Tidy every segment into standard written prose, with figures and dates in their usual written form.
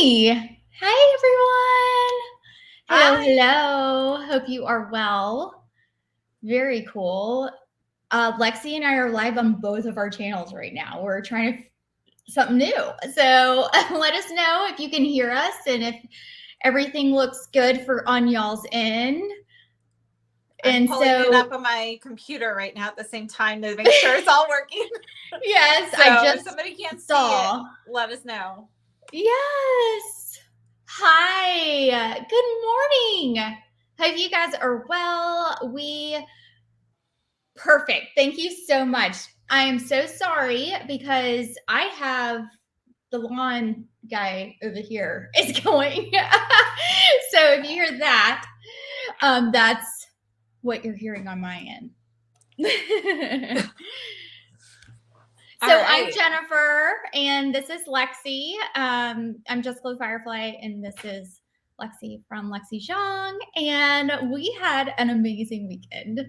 Hi. Hi, everyone. Hello, Hi. hello. Hope you are well. Very cool. Lexi and I are live on both of our channels right now. We're trying to something new. So let us know if you can hear us and if everything looks good for on y'all's end. I'm pulling it up on my computer right now at the same time to make sure it's all working. Yes, So I just if somebody can't saw. see it, let us know. Yes. Hi. Good morning. Hope you guys are well. Perfect. Thank you so much. I am so sorry because I have the lawn guy over here is going. So if you hear that, that's what you're hearing on my end. So I'm Jennifer, and this is Lexi. I'm Jessica Firefly, and this is Lexi from Lexi Jong. And we had an amazing weekend.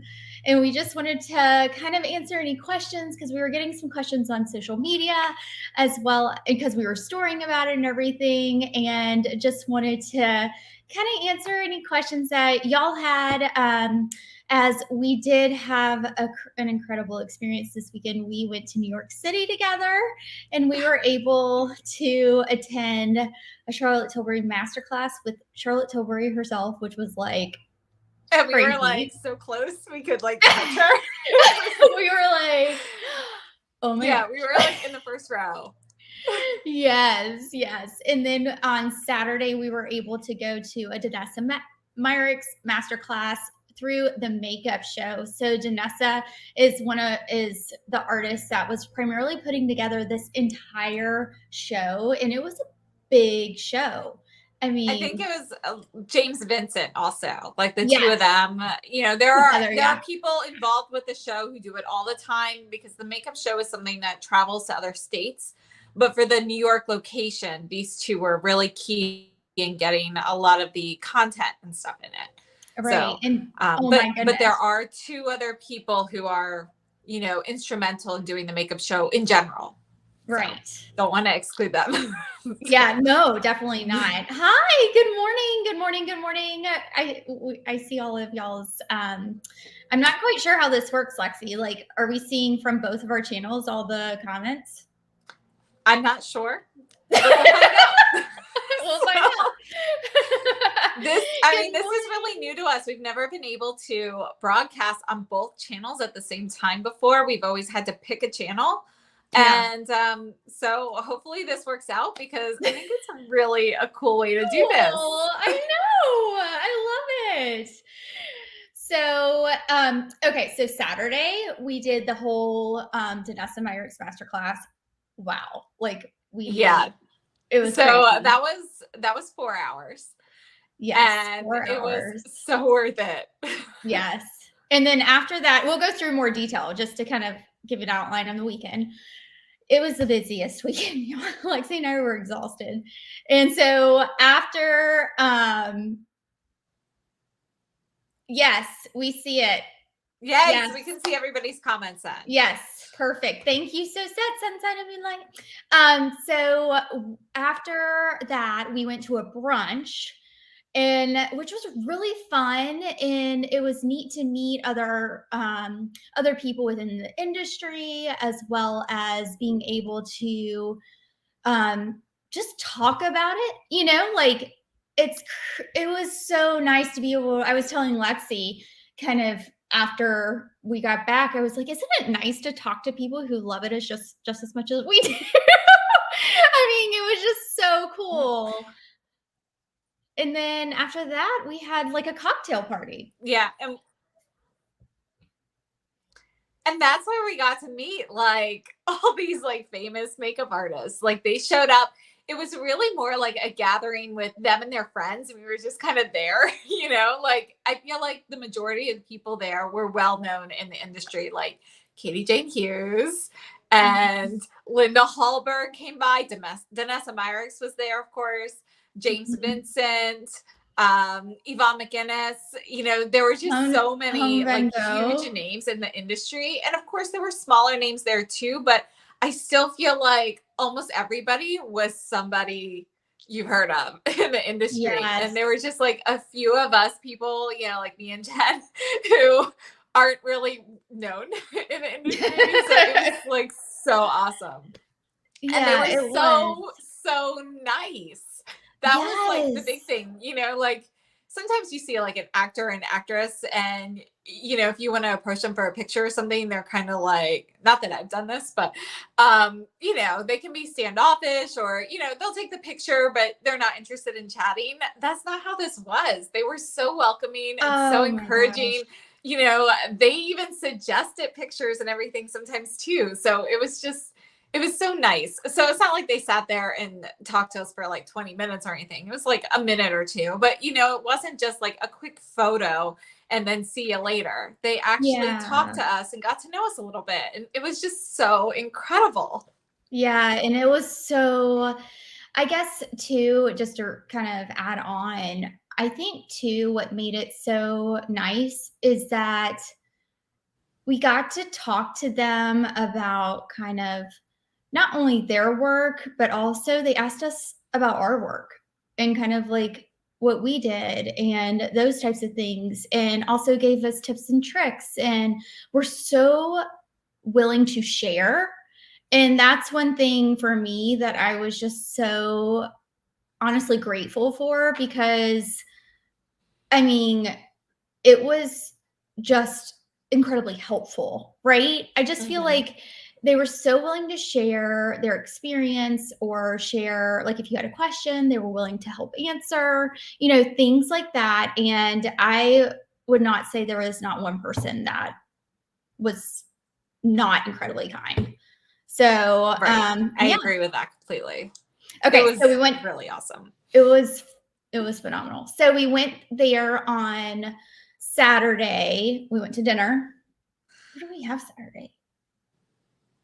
And we just wanted to kind of answer any questions because we were getting some questions on social media as well, because we were storing about it and everything. And just wanted to kind of answer any questions that y'all had. As we did have an incredible experience this weekend. We went to New York City together, and we were able to attend a Charlotte Tilbury masterclass with Charlotte Tilbury herself, which was like and we crazy. were like so close we could like touch her. We were like, oh my gosh. We were like in the first row. Yes. And then on Saturday, we were able to go to a Danessa Myricks masterclass through the makeup show. So Danessa is the artist that was primarily putting together this entire show, and it was a big show. I mean, I think it was James Vincent also, like the two of them. There are people involved with the show who do it all the time because the makeup show is something that travels to other states. But for the New York location, these two were really key in getting a lot of the content and stuff in it. Right. So, but there are two other people who are, instrumental in doing the makeup show in general. Right. So, don't want to exclude them. Yeah, no, definitely not. Hi, good morning. I see all of y'all's. I'm not quite sure how this works, Lexi. Like, are we seeing from both of our channels all the comments? I'm not sure. But we'll find out. We'll find out. This is really new to us. We've never been able to broadcast on both channels at the same time before. We've always had to pick a channel. Yeah. And so hopefully this works out because I think it's really a cool way to do this. I know. I love it. So, okay. So Saturday we did the whole Danessa Myricks masterclass. Wow. Like it was so crazy. that was 4 hours. Yes. And it was so worth it. Yes. And then after that, we'll go through more detail just to kind of give an outline on the weekend. It was the busiest weekend. Lexi and I were exhausted. And so after, yes, we see it. Yes, we can see everybody's comments then. Yes, perfect. Thank you. So sunshine of moonlight. So after that, we went to a brunch, and which was really fun, and it was neat to meet other people within the industry, as well as being able to just talk about it. Like it was so nice to be able. I was telling Lexi kind of after we got back, I was like, isn't it nice to talk to people who love it as just as much as we do? I mean, it was just so cool. And then after that, we had like a cocktail party. Yeah. And that's where we got to meet like all these like famous makeup artists. Like they showed up. It was really more like a gathering with them and their friends. And we were just kind of there, like I feel like the majority of people there were well known in the industry, like Katie Jane Hughes and Linda Hallberg came by. Danessa Myricks was there, of course. James Vincent, Yvonne McGinnis, there were just so many like huge names in the industry. And of course there were smaller names there too, but I still feel like almost everybody was somebody you've heard of in the industry. Yes. And there were just like a few of us people, you know, like me and Jen, who aren't really known in the industry. So it was like so awesome. Yeah, And they were it was. so nice. That was like the Yes. big thing, you know, like sometimes you see like an actor and actress and you know, if you want to approach them for a picture or something, they're kind of like, not that I've done this, but you know, they can be standoffish or, you know, they'll take the picture, but they're not interested in chatting. That's not how this was. They were so welcoming and so Oh my encouraging. gosh. You know, they even suggested pictures and everything sometimes too. So it was so nice. So it's not like they sat there and talked to us for like 20 minutes or anything. It was like a minute or two. But, you know, it wasn't just like a quick photo and then see you later. They actually talked Yeah. to us and got to know us a little bit. And it was just so incredible. Yeah, and it was so I guess too, just to kind of add on, I think too what made it so nice is that we got to talk to them about kind of not only their work, but also they asked us about our work and kind of like what we did and those types of things, and also gave us tips and tricks. And we're so willing to share. And that's one thing for me that I was just so honestly grateful for because I mean, it was just incredibly helpful, right? I just feel Mhm. like they were so willing to share their experience or share, like, if you had a question, they were willing to help answer, you know, things like that. And I would not say there was not one person that was not incredibly kind. So, Right. I yeah. agree with that completely. It Okay. So we was went, really awesome. it was it was phenomenal. So we went there on Saturday. We went to dinner. What did we have Saturday?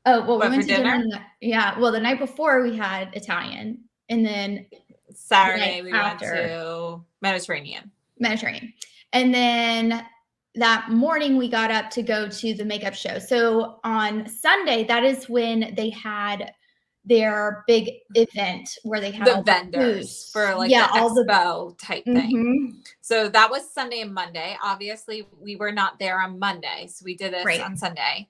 Oh, well, we What, for went to dinner. dinner? Yeah. Well, the night before we had Italian, and then the night Saturday we went after to Mediterranean. Mediterranean. And then that morning we got up to go to the makeup show. So on Sunday, that is when they had their big event where they had The all the vendors booths. for like Yeah, the all the expo type thing. mhm. So that was Sunday and Monday. Obviously, we were not there on Monday, so we did this Right. on Sunday.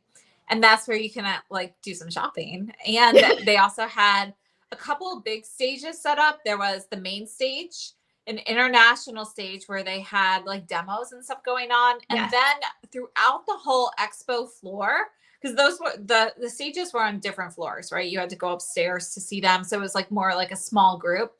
And that's where you can like do some shopping. And they also had a couple of big stages set up. There was the main stage, an international stage where they had like demos and stuff going on. And Yes. then throughout the whole expo floor, because those were the stages were on different floors, right? You had to go upstairs to see them. So it was like more like a small group.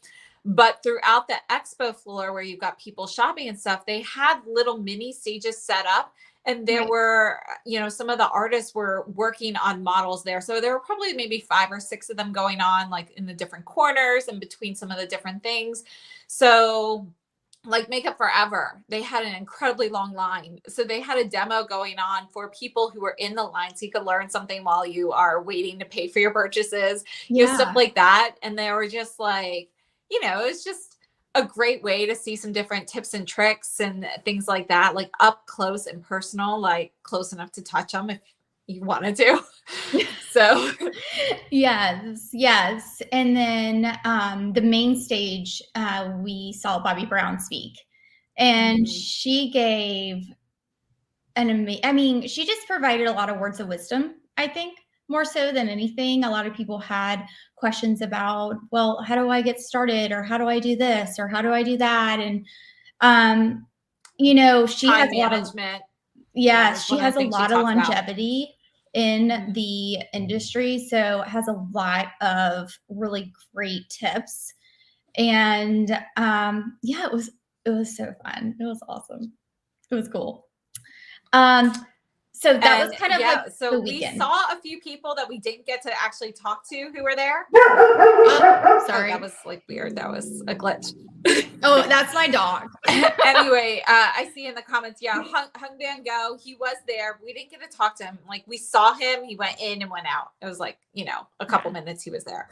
But throughout the expo floor where you've got people shopping and stuff, they had little mini stages set up. And there Right. were, you know, some of the artists were working on models there. So there were probably maybe 5 or 6 of them going on, like in the different corners and between some of the different things. So like Makeup Forever, they had an incredibly long line. So they had a demo going on for people who were in the line so you could learn something while you are waiting to pay for your purchases, you know, stuff Yeah. like that. And they were just like, you know, it's just a great way to see some different tips and tricks and things like that, like up close and personal, like close enough to touch them if you wanted to. So Yes, yes. And then the main stage, we saw Bobbi Brown speak, and mhm. she gave I mean, she just provided a lot of words of wisdom, I think, more so than anything. A lot of people had questions about, well, how do I get started, or how do I do this, or how do I do that? And um, you know, she has Time a lot of management, yeah, is she one of has the a things she lot of talked about. longevity in Mhm. the industry, so has a lot of really great tips. And yeah, it was so fun. It was awesome. It was cool. Um, so that was And kind of like yeah, so the we weekend. saw a few people that we didn't get to actually talk to who were there. Oh, Oh, that sorry. was like weird. That was a glitch. Oh, that's my dog. Anyway, I see in the comments, yeah, Hung Van Go, he was there. We didn't get to talk to him. Like we saw him, he went in and went out. It was like, you know, a couple Yeah. minutes he was there.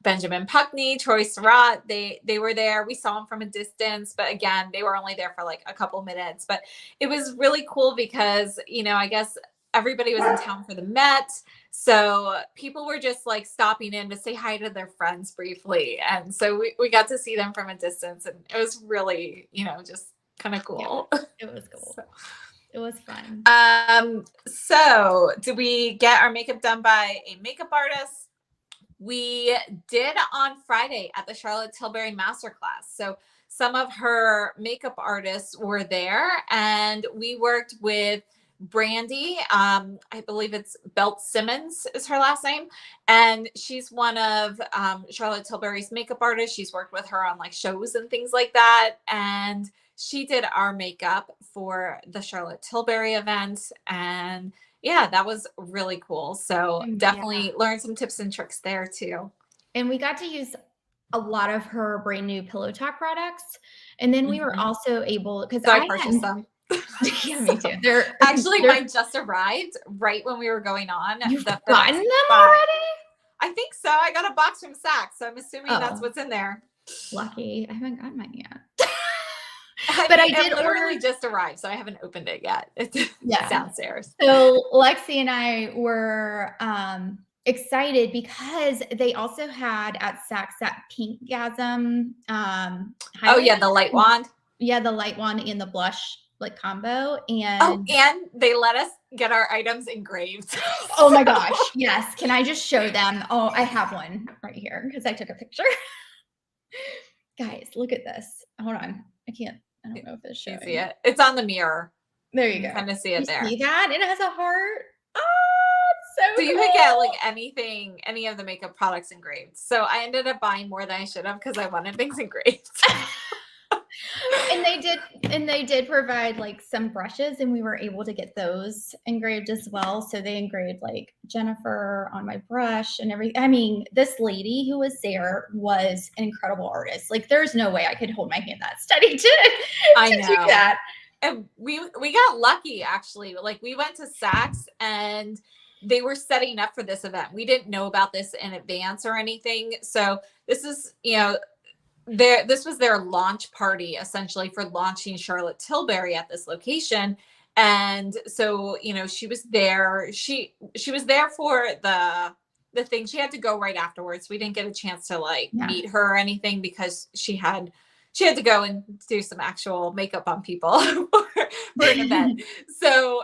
Benjamin Puckney, Troy Surratt, they were there. We saw him from a distance, but again, they were only there for like a couple minutes. But it was really cool because, you know, I guess everybody was in town for the Met. So people were just like stopping in to say hi to their friends briefly. And so we got to see them from a distance, and it was really, just kind of cool. Yeah, it was cool. So. It was fun. So did we get our makeup done by a makeup artist? We did on Friday at the Charlotte Tilbury Masterclass. So some of her makeup artists were there, and we worked with Brandy. I believe it's beltz-simmons is her last name. And she's one of Charlotte Tilbury's makeup artists. She's worked with her on like shows and things like that. And she did our makeup for the Charlotte Tilbury event. And yeah, that was really cool. So definitely learned some tips and tricks there too. And we got to use a lot of her brand new Pillow Talk products. And then we were also able, because I purchased them. Yeah, me too. Mine just arrived right when we were going on. You've gotten them already? I think so. I got a box from Saks, so I'm assuming that's what's in there. Lucky. I haven't gotten mine yet. But I did literally just arrived, so I haven't opened it yet. It's downstairs. So Lexi and I were excited because they also had at Saks that Pinkgasm. The light wand. Yeah, the light wand and the blush like combo. And and they let us get our items engraved. Oh my gosh. Yes. Can I just show them? Oh, I have one right here because I took a picture. Guys, look at this. Hold on. I don't know if it's showing. You see it? It's on the mirror. There you go. Kind of see it there. See that? It has a heart. Oh, it's so you could get like any of the makeup products engraved. So I ended up buying more than I should have because I wanted things engraved. And they did provide like some brushes, and we were able to get those engraved as well. So they engraved like Jennifer on my brush and everything. I mean, this lady who was there was an incredible artist. Like, there's no way I could hold my hand that steady to do that. And we got lucky, actually. Like, we went to Saks and they were setting up for this event. We didn't know about this in advance or anything. So this is, this was their launch party essentially for launching Charlotte Tilbury at this location. And so, she was there. She was there for the thing. She had to go right afterwards. We didn't get a chance to meet her or anything because she had to go and do some actual makeup on people for an event. So,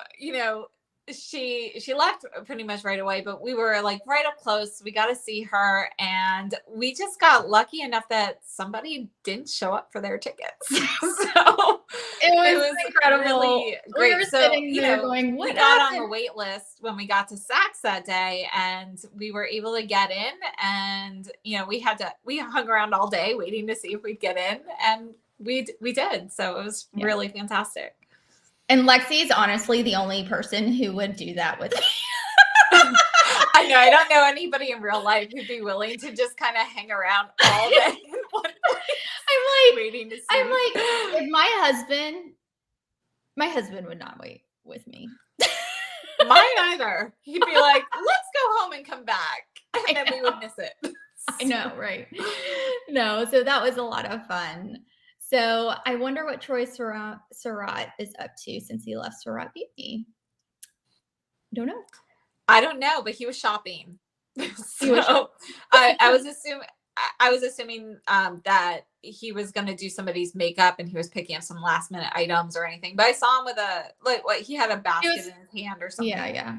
she left pretty much right away, but we were like right up close. We got to see her, and we just got lucky enough that somebody didn't show up for their tickets. So it was incredible. Really great. We were sitting there going, what we got on the wait list when we got to Saks that day, and we were able to get in, and we hung around all day waiting to see if we'd get in, and we did. So it was really fantastic. And Lexi is honestly the only person who would do that with me. I know. I don't know anybody in real life who'd be willing to just kind of hang around all day in one place. Waiting to see. I'm like, if my husband would not wait with me. Mine either. He'd be like, let's go home and come back. And then we would miss it. I know, right? No, so that was a lot of fun. So I wonder what Troy Surratt is up to since he left Surratt Beauty. Don't know. I don't know, but he was shopping. So I was assuming that he was going to do somebody's makeup and he was picking up some last minute items or anything. But I saw him with he had a basket in his hand or something. Yeah.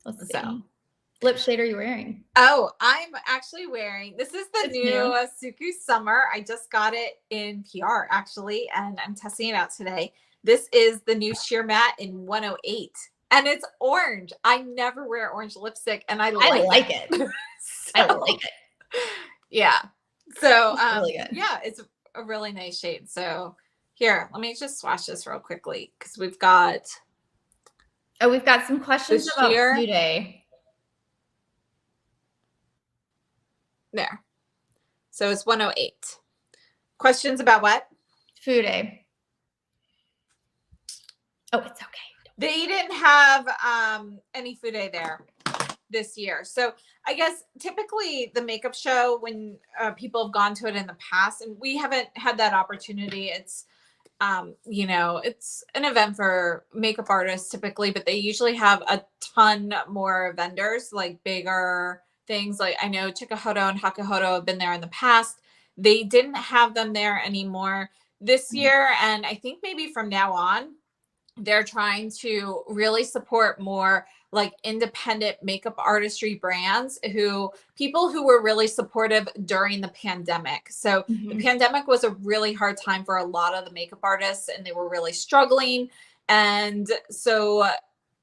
Let's see. So. Lip shade are you wearing? Oh, I'm actually wearing, this is the new Suku Summer. I just got it in PR actually, and I'm testing it out today. This is the new sheer matte in 108, and it's orange. I never wear orange lipstick, and I like it. I like it. Yeah. So, really good. Yeah, it's a really nice shade. So here, let me just swatch this real quickly because we've got some questions about Due Day. There. So it's 108. Questions about what? Food Day. Oh, it's okay. They didn't have any Food Day there this year. So I guess typically the makeup show, when people have gone to it in the past, and we haven't had that opportunity, You know, it's an event for makeup artists typically, but they usually have a ton more vendors, like bigger things. Like I know Chikuhodo and Hakuhodo have been there in the past. They didn't have them there anymore this year. And I think maybe from now on, they're trying to really support more like independent makeup artistry brands people who were really supportive during the pandemic. So the pandemic was a really hard time for a lot of the makeup artists and they were really struggling. And so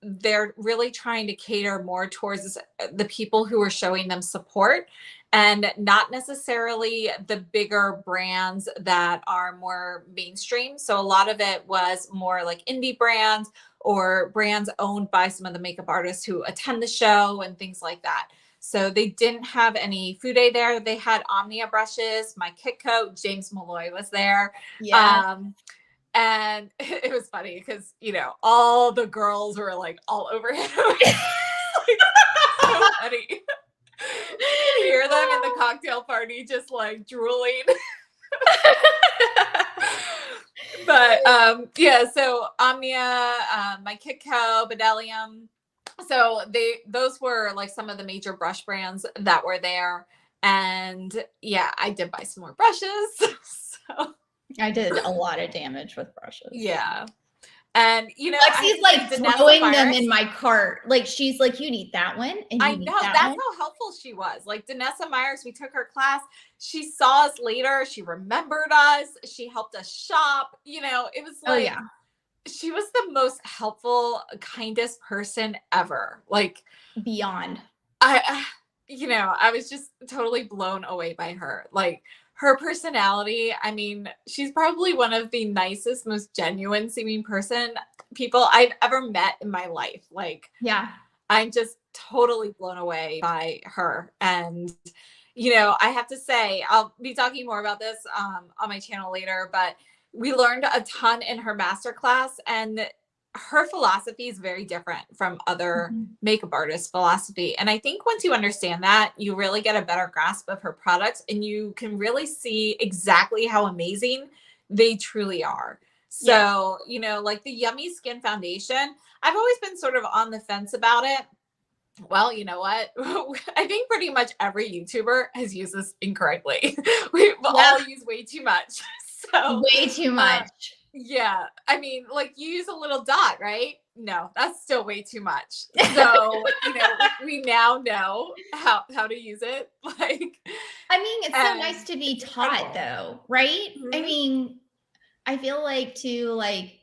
they're really trying to cater more towards the people who are showing them support and not necessarily the bigger brands that are more mainstream. So a lot of it was more like indie brands or brands owned by some of the makeup artists who attend the show and things like that. So they didn't have any Fude there. They had Omnia brushes, my kit coat, James Malloy was there. Yeah. And it was funny because, you know, all the girls were like all over him. Like, so funny. You hear them in the cocktail party just like drooling. But yeah, so Omnia, my Kitco, Bedelium. So those were like some of the major brush brands that were there. And yeah, I did buy some more brushes. So I did a lot of damage with brushes. yeah. And you know, Lexi's like throwing them in my cart. Like she's like, you need that one. And I know that's how helpful she was. Like Danessa Myricks, we took her class. She saw us later. She remembered us. She helped us shop. You know, it was like, she was the most helpful, kindest person ever. Like beyond. You know, I was just totally blown away by her. Like her personality, I mean, she's probably one of the nicest, most genuine seeming people I've ever met in my life. Like, yeah, I'm just totally blown away by her. And, you know, I have to say, I'll be talking more about this on my channel later, but we learned a ton in her masterclass, and her philosophy is very different from other makeup artists' philosophy. And I think once you understand that, you really get a better grasp of her products and you can really see exactly how amazing they truly are. So, you know, like the Yummy Skin Foundation, I've always been sort of on the fence about it. Well, you know what? I think pretty much every YouTuber has used this incorrectly. We've all used way too much. So way too much. Yeah. I mean, like you use a little dot, right? No, that's still way too much. So, you know, we now know how to use it. Like, I mean, it's so nice to be taught though, right? I mean, I feel like too, like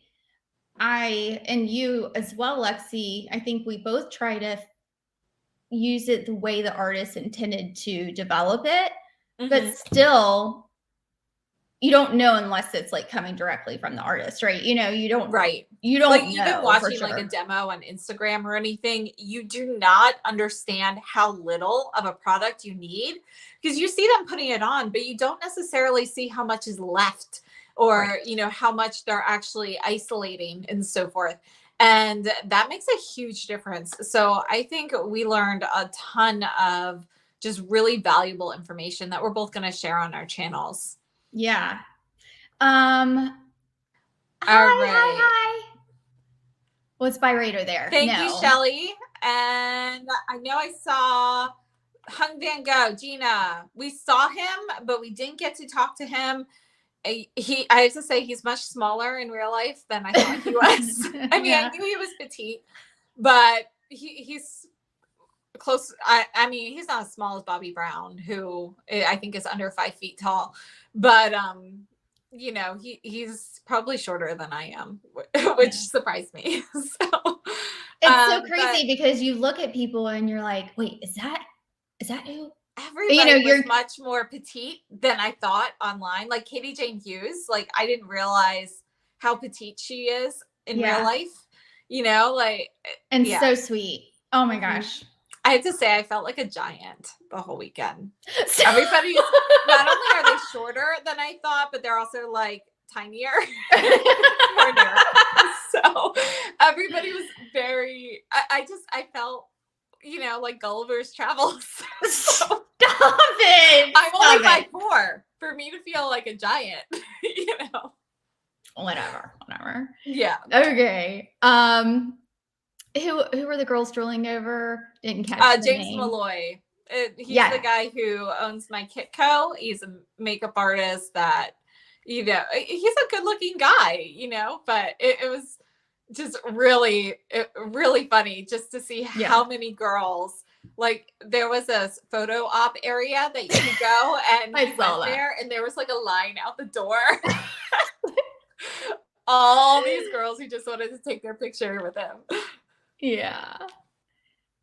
I, and you as well, Lexi, I think we both try to use it the way the artist intended to develop it, but still you don't know unless it's like coming directly from the artist, right? You know, you don't like even watching like a demo on Instagram or anything, you do not understand how little of a product you need because you see them putting it on, but you don't necessarily see how much is left or, you know, how much they're actually isolating and so forth. And that makes a huge difference. So I think we learned a ton of just really valuable information that we're both going to share on our channels. Yeah. All right. Hi. What's by radar there? Thank you, Shelly. And I know I saw Hung Van Gogh, Gina. We saw him, but we didn't get to talk to him. I have to say he's much smaller in real life than I thought he was. I mean, I knew he was petite, but he's close. I mean, he's not as small as Bobbi Brown, who I think is under 5 feet tall, but you know, he's probably shorter than I am, which surprised me. So it's so crazy because you look at people and you're like, wait, is that who? Everybody was much more petite than I thought online. Like Katie Jane Hughes, like I didn't realize how petite she is in real life, you know, like, and so sweet. Oh my gosh. I have to say, I felt like a giant the whole weekend. Everybody, not only are they shorter than I thought, but they're also like tinier. So everybody was very, I felt, you know, like Gulliver's Travels. Stop it. I'm only 5'4". For me to feel like a giant, you know. Whatever. Yeah. Okay. Who were the girls strolling over? Didn't catch the James name. Malloy. He's the guy who owns My Kit Co. He's a makeup artist that, he's a good looking guy, but it was just really, really funny just to see how many girls, like there was a photo op area that you could go and I saw that. there and there was like a line out the door. All these girls who just wanted to take their picture with him. Yeah.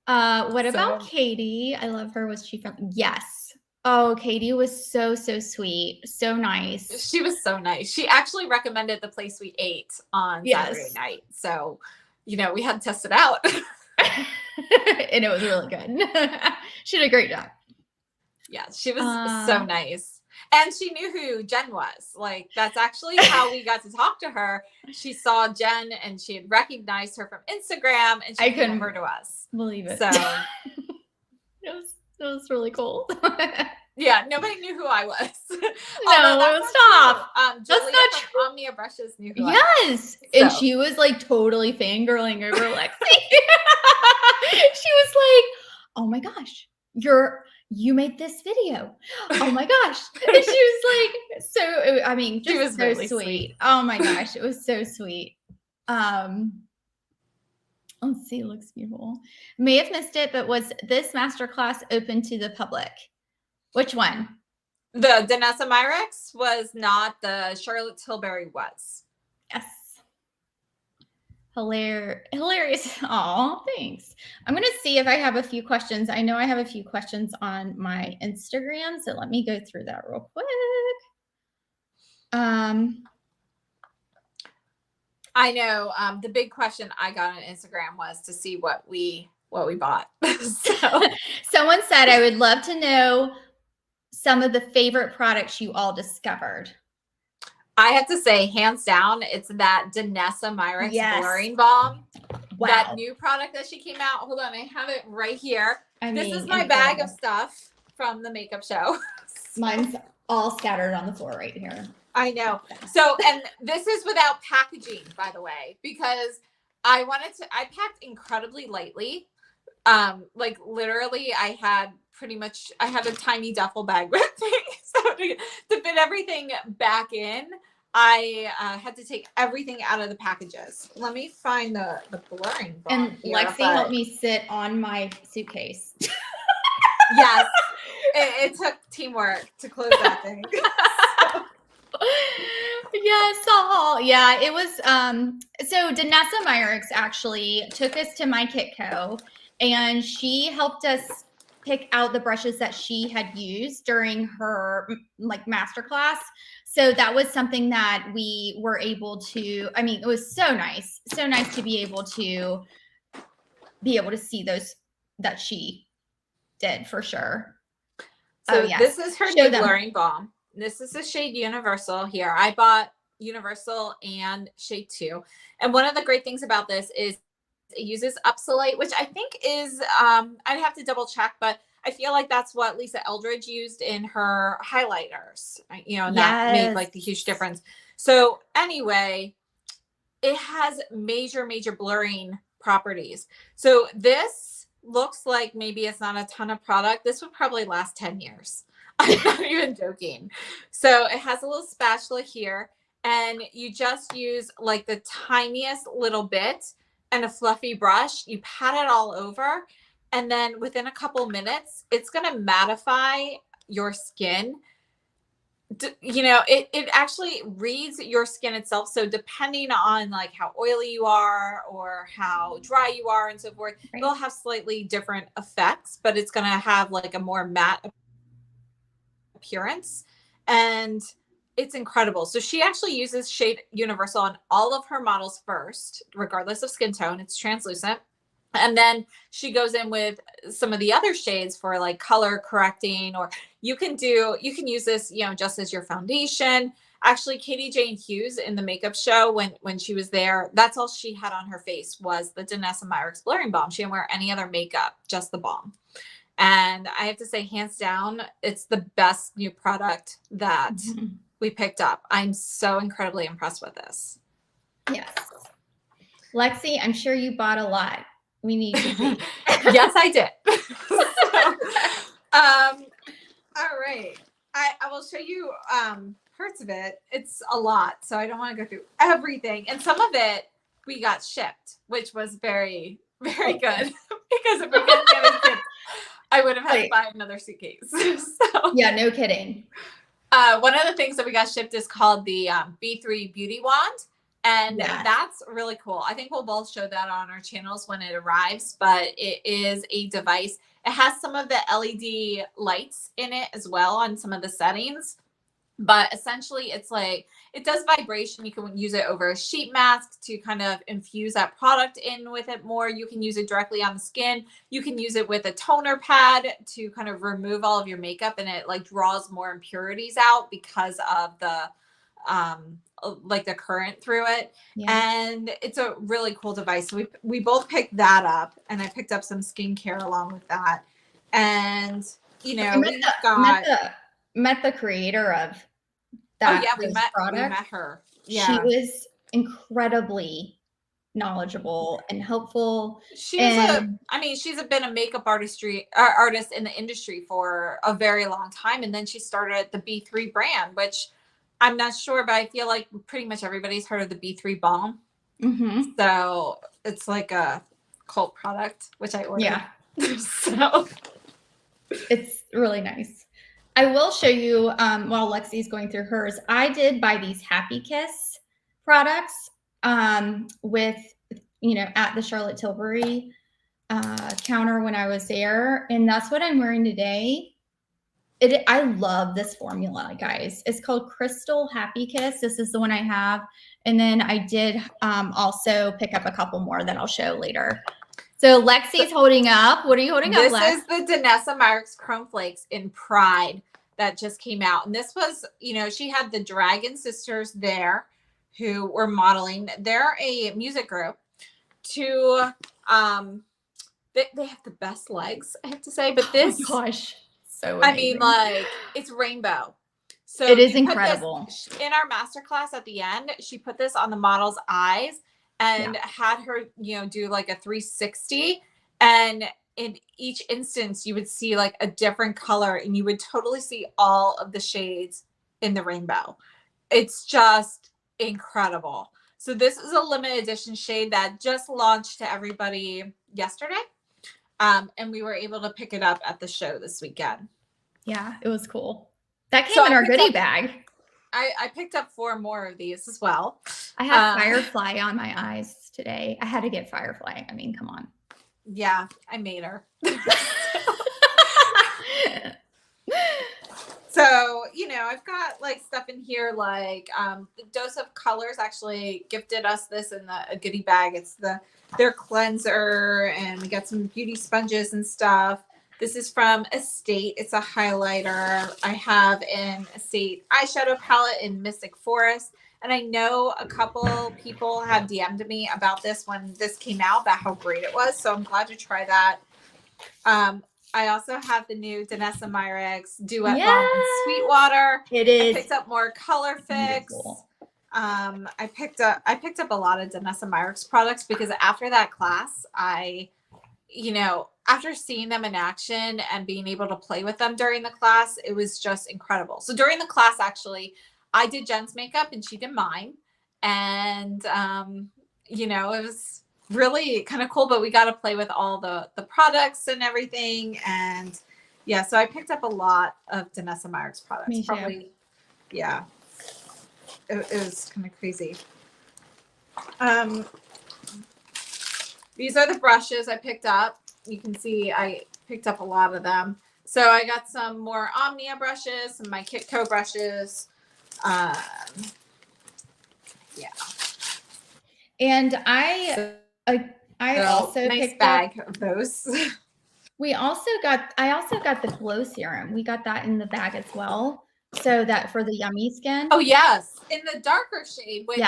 What about Katie? I love her. Was she from? Yes. Oh, Katie was so sweet. So nice. She was so nice. She actually recommended the place we ate on Saturday night. So, we had to test it out. And it was really good. She did a great job. Yeah, she was so nice. And she knew who Jen was. Like, that's actually how we got to talk to her. She saw Jen and she had recognized her from Instagram and she came over to us. Believe it. So it was really cool. Yeah, nobody knew who I was. No, stop. Julia that's not from true. Omnia Brushes knew who I was. And she was like totally fangirling over Lexi. She was like, "Oh my gosh, you made this video. Oh my gosh." And she was like, just was so really sweet. Oh my gosh, it was so sweet. Let's see, it looks beautiful. May have missed it, but was this masterclass open to the public? Which one? The Danessa Myricks was not. The Charlotte Tilbury was. Yes. Hilarious. Oh, thanks. I'm going to see if I have a few questions. I know I have a few questions on my Instagram, so let me go through that real quick. I know the big question I got on Instagram was to see what we bought. So someone said, I would love to know some of the favorite products you all discovered. I have to say, hands down, it's that Danessa Myricks blurring balm. Wow. That new product that she came out. Hold on, I have it right here. This is my bag of stuff from the makeup show. Mine's all scattered on the floor right here. I know. So, and this is without packaging, by the way, because I packed incredibly lightly. Like literally I had a tiny duffel bag with me. So to fit everything back in, I had to take everything out of the packages. Let me find the blurring balm. And Lexi helped me sit on my suitcase. Yes. It took teamwork to close that thing. Yes. Yeah, it was so Danessa Myricks actually took us to My Kit Co. And she helped us pick out the brushes that she had used during her masterclass. So that was something that we were able to, it was so nice to be able to see those that she did for sure. So this is her new blurring balm. This is the shade Universal here. I bought Universal and shade 2. And one of the great things about this is it uses Upsolite, which I think is, I'd have to double check, but I feel like that's what Lisa Eldridge used in her highlighters, and that made like the huge difference. So anyway, it has major blurring properties. So this looks like maybe it's not a ton of product. This would probably last 10 years. I'm not even joking. So it has a little spatula here and you just use like the tiniest little bit and a fluffy brush. You pat it all over. And then within a couple minutes, it's going to mattify your skin. It actually reads your skin itself. So depending on like how oily you are or how dry you are and so forth, it'll have slightly different effects, but it's going to have like a more matte appearance. And it's incredible. So she actually uses shade Universal on all of her models first, regardless of skin tone. It's translucent. And then she goes in with some of the other shades for like color correcting, or you can use this, just as your foundation. Actually, Katie Jane Hughes in the makeup show, when she was there, that's all she had on her face was the Danessa Myricks blurring balm. She didn't wear any other makeup, just the balm. And I have to say, hands down, it's the best new product that we picked up. I'm so incredibly impressed with this. Yes. Lexi, I'm sure you bought a lot. We need to see. Yes, I did. All right. I will show you parts of it. It's a lot, so I don't want to go through everything. And some of it we got shipped, which was very, very good. Because if we didn't get it shipped, I would have had to buy another suitcase. So, yeah, no kidding. One of the things that we got shipped is called the B3 Beauty Wand. And that's really cool. I think we'll both show that on our channels when it arrives, but it is a device. It has some of the LED lights in it as well on some of the settings. But essentially, it's like, it does vibration. You can use it over a sheet mask to kind of infuse that product in with it more. You can use it directly on the skin. You can use it with a toner pad to kind of remove all of your makeup, and it like draws more impurities out because of the like the current through it. And it's a really cool device. So we both picked that up, and I picked up some skincare along with that. And you know, met the creator of that. Oh yeah, we met her. Yeah. She was incredibly knowledgeable and helpful. She's been a makeup artist in the industry for a very long time, and then she started the B3 brand, which I'm not sure, but I feel like pretty much everybody's heard of the B3 balm. Mm-hmm. So it's like a cult product, which I ordered. Yeah. So it's really nice. I will show you while Lexi's going through hers. I did buy these Happy Kiss products with, you know, at the Charlotte Tilbury counter when I was there. And that's what I'm wearing today. I love this formula, guys. It's called Crystal Happy Kiss. This is the one I have. And then I did also pick up a couple more that I'll show later. So Lexi's holding up. What are you holding up, Lex? This is the Danessa Myricks Chrome Flakes in Pride that just came out. And this was, you know, she had the Dragon Sisters there who were modeling. They're a music group they have the best legs, I have to say. But this, oh my gosh. So amazing. I mean, like, it's rainbow. So it is incredible. In our masterclass at the end, she put this on the model's eyes and had her, you know, do like a 360. And in each instance, you would see like a different color, and you would totally see all of the shades in the rainbow. It's just incredible. So this is a limited edition shade that just launched to everybody yesterday. And we were able to pick it up at the show this weekend. Yeah, it was cool. That came in our goodie bag. I picked up 4 more of these as well. I had Firefly on my eyes today. I had to get Firefly. I mean, come on. Yeah, I made her. So, you know, I've got like stuff in here like the Dose of Colors actually gifted us this in a goodie bag. It's their cleanser, and we got some beauty sponges and stuff. This is from Estate. It's a highlighter. I have an Estate eyeshadow palette in Mystic Forest. And I know a couple people have DM'd me about this when this came out, about how great it was. So I'm glad to try that. I also have the new Danessa Myricks Duet Balm and Sweetwater. It is. I picked up more Color Fix. I picked up a lot of Danessa Myricks products because after that class, you know, after seeing them in action and being able to play with them during the class, it was just incredible. So during the class, actually, I did Jen's makeup and she did mine. And, you know, it was really kind of cool, but we got to play with all the probably and everything. And yeah, so I picked up a lot of Danessa Myricks products. Me too. Probably, yeah. It was kind of crazy. These are the brushes I picked up. You can see I picked up a lot of them. So I got some more Omnia brushes, some of my Kitco brushes. Yeah. And I also nice picked bag up, of those. I also got the glow serum. We got that in the bag as well. So that for the yummy skin. Oh yes. In the darker shade, which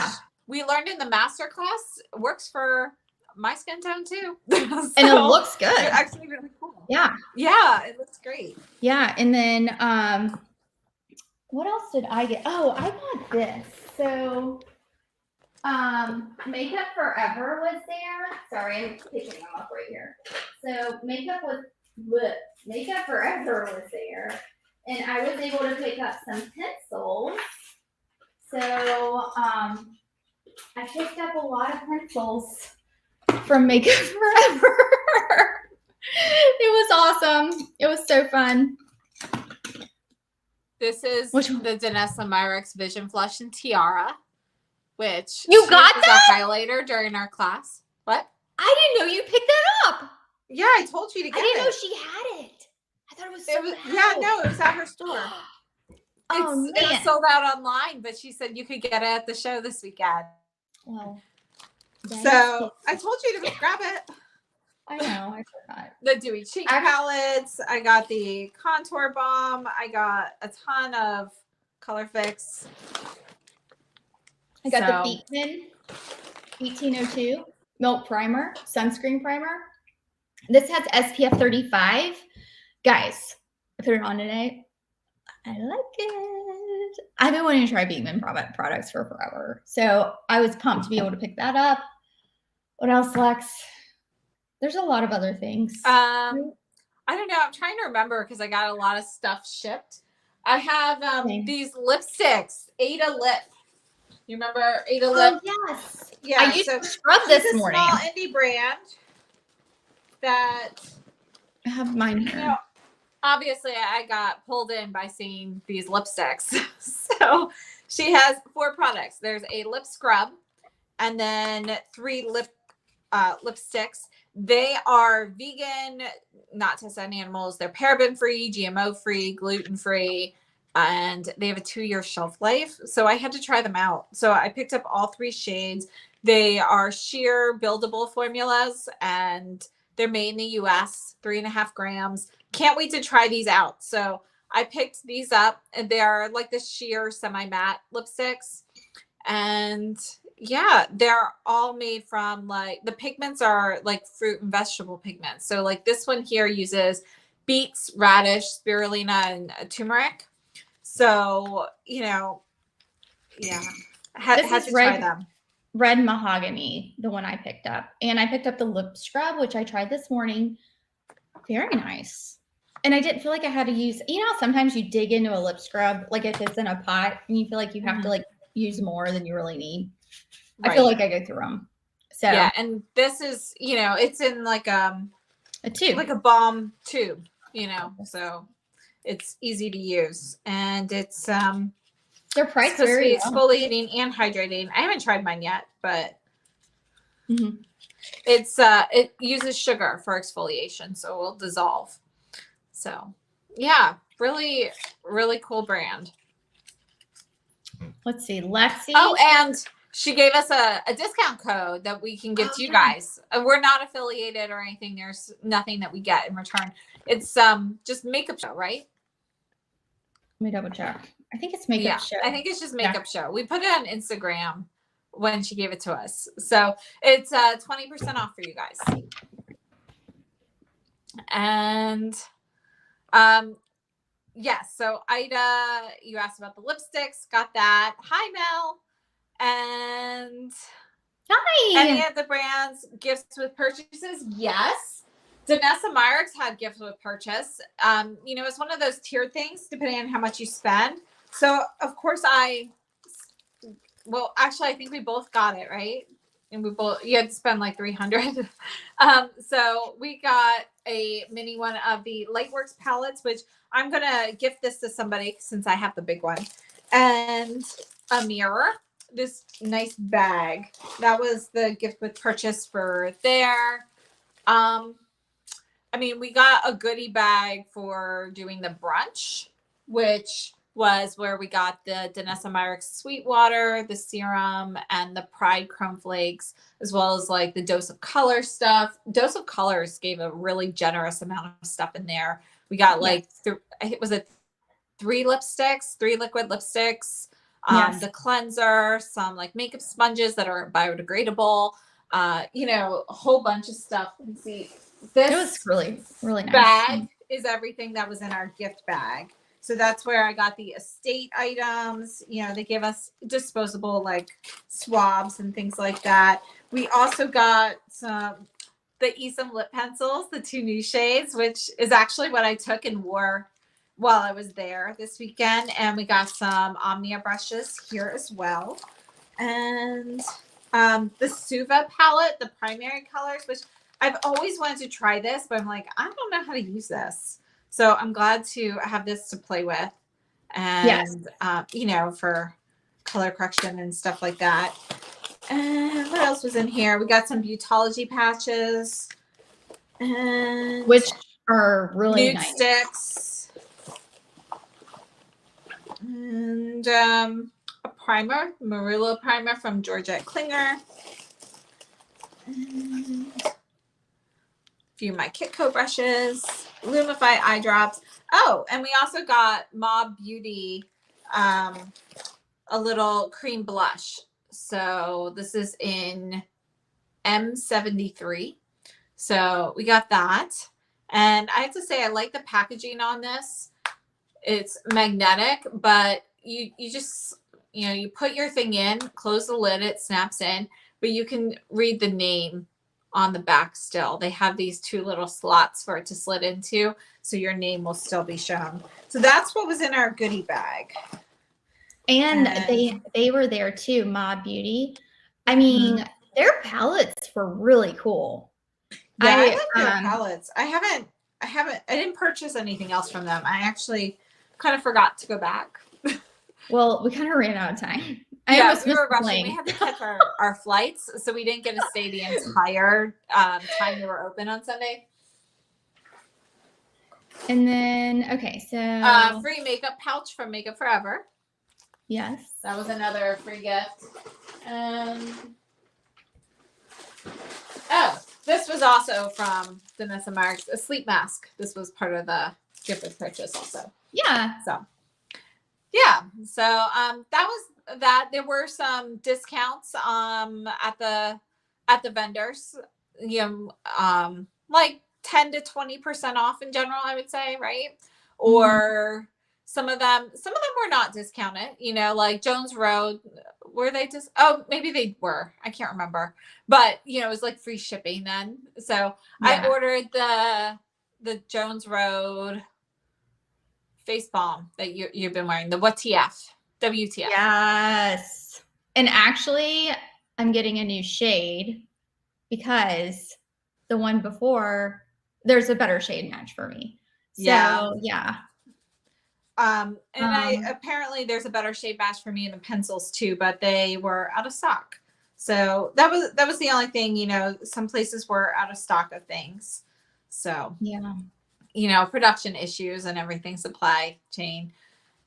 we learned in the master class works for my skin tone too. So and it looks good. It's actually really cool. Yeah. Yeah, it looks great. Yeah. And then what else did I get? Oh, I got this. So, Makeup Forever was there. Sorry, I'm picking them up right here. So Makeup Forever was there, and I was able to pick up some pencils. So, I picked up a lot of pencils from Makeup Forever. It was awesome. It was so fun. This is the Danessa Myricks Vision Flush and Tiara, which you got was a highlighter during our class. What? I didn't know you picked that up. Yeah, I told you to get it. I didn't know she had it. I thought it was sold out. Yeah, no, it was at her store. It was sold out online, but she said you could get it at the show this weekend. Well, so I told you to grab it. I know, I forgot. The Dewy Cheek palettes. I got the contour balm. I got a ton of Color Fix. I got the Beekman 1802 Milk Primer, Sunscreen Primer. This has SPF 35. Guys, I put it on today. I like it. I've been wanting to try Beekman products for forever. So I was pumped to be able to pick that up. What else, Lex? There's a lot of other things. I don't know. I'm trying to remember because I got a lot of stuff shipped. I have these lipsticks, Ada Lip. You remember Ada Lip? Oh, yes. Yeah. I used to scrub this morning. Small indie brand that I have mine here. You know, obviously, I got pulled in by seeing these lipsticks. So she has 4 products. There's a lip scrub and then 3 lipsticks. They are vegan, not tested on animals. They're paraben free, GMO free, gluten free, and they have a 2-year shelf life. So I had to try them out. So I picked up all 3 shades. They are sheer buildable formulas and they're made in the US, 3.5 grams. Can't wait to try these out. So I picked these up and they're like the sheer semi-matte lipsticks. And yeah, they're all made from like the pigments are like fruit and vegetable pigments. So like this one here uses beets, radish, spirulina, and turmeric. So, you know, yeah, had to try them. Red Mahogany, the one I picked up. And I picked up the lip scrub, which I tried this morning. Very nice. And I didn't feel like I had to use, you know, sometimes you dig into a lip scrub, like if it's in a pot and you feel like you have to like use more than you really need. Right. I feel like I go through them. So yeah, and this is, you know, it's in like a tube, like a balm tube, you know, so it's easy to use, and it's they're priced very exfoliating and hydrating. I haven't tried mine yet, but it's it uses sugar for exfoliation, so it will dissolve. So yeah, really, really cool brand. Let's see, Lexi. Oh, and she gave us a discount code that we can give to you guys. We're not affiliated or anything. There's nothing that we get in return. It's just Makeup Show, right? Let me double check. I think it's Makeup Show. I think it's just Makeup Show. We put it on Instagram when she gave it to us. So it's 20% off for you guys. And yes, so Ida, you asked about the lipsticks, got that. Hi, Mel. And hi. Any of the brands gifts with purchases? Yes. Danessa Myricks had gifts with purchase. You know, it's one of those tiered things depending on how much you spend. So of course well, actually I think we both got it, right? And you had to spend like $300. So we got a mini one of the Lightworks palettes, which I'm going to gift this to somebody since I have the big one. And a mirror, this nice bag. That was the gift with purchase for there. I mean, we got a goodie bag for doing the brunch, which was where we got the Danessa Myricks Sweetwater, the Serum, and the Pride Chrome Flakes, as well as like the Dose of Color stuff. Dose of Colors gave a really generous amount of stuff in there. We got like, was it 3 lipsticks, 3 liquid lipsticks, the cleanser, some like makeup sponges that are biodegradable, you know, a whole bunch of stuff. Let me see. This it was really, really nice. Bag is everything that was in our gift bag. So that's where I got the estate items. You know, they give us disposable like swabs and things like that. We also got the Esom lip pencils, the 2 new shades, which is actually what I took and wore while I was there this weekend. And we got some Omnia brushes here as well. And the Suva palette, the primary colors, which I've always wanted to try this, but I'm like, I don't know how to use this. So I'm glad to have this to play with and, you know, for color correction and stuff like that. And what else was in here? We got some Beautology patches. And which are really nude nice. sticks. And a primer, Marula primer from Georgette Klinger. And a few of my Kitco brushes, Lumify eye drops. Oh, and we also got Mob Beauty, a little cream blush. So this is in M73. So we got that. And I have to say, I like the packaging on this. It's magnetic, but you just, you know, you put your thing in, close the lid, it snaps in, but you can read the name on the back still. They have these 2 little slots for it to slid into, so your name will still be shown. So that's what was in our goodie bag. And they were there too, Mob Beauty. I mean, their palettes were really cool. Yeah, I like their palettes. I didn't purchase anything else from them. I actually kind of forgot to go back. Well, we kind of ran out of time. Yeah, we were rushing. We had to catch our flights, so we didn't get to stay the entire time they were open on Sunday. And then, okay, so free makeup pouch from Makeup Forever. Yes, that was another free gift. Oh, this was also from Danessa Myricks, a sleep mask. This was part of the gift with purchase also. Yeah. So yeah, so that was that. There were some discounts at the vendors, you know, like 10 to 20% off in general, I would say, right? Or some of them were not discounted, you know, like Jones Road. Were they just, oh, maybe they were. I can't remember. But, you know, it was like free shipping then. So I ordered the Jones Road face balm that you've been wearing, the WTF. Yes. And actually, I'm getting a new shade because the one before, there's a better shade match for me. So, yeah. And apparently there's a better shade match for me in the pencils too, but they were out of stock. So that was the only thing, you know, some places were out of stock of things. So, yeah, you know, production issues and everything, supply chain.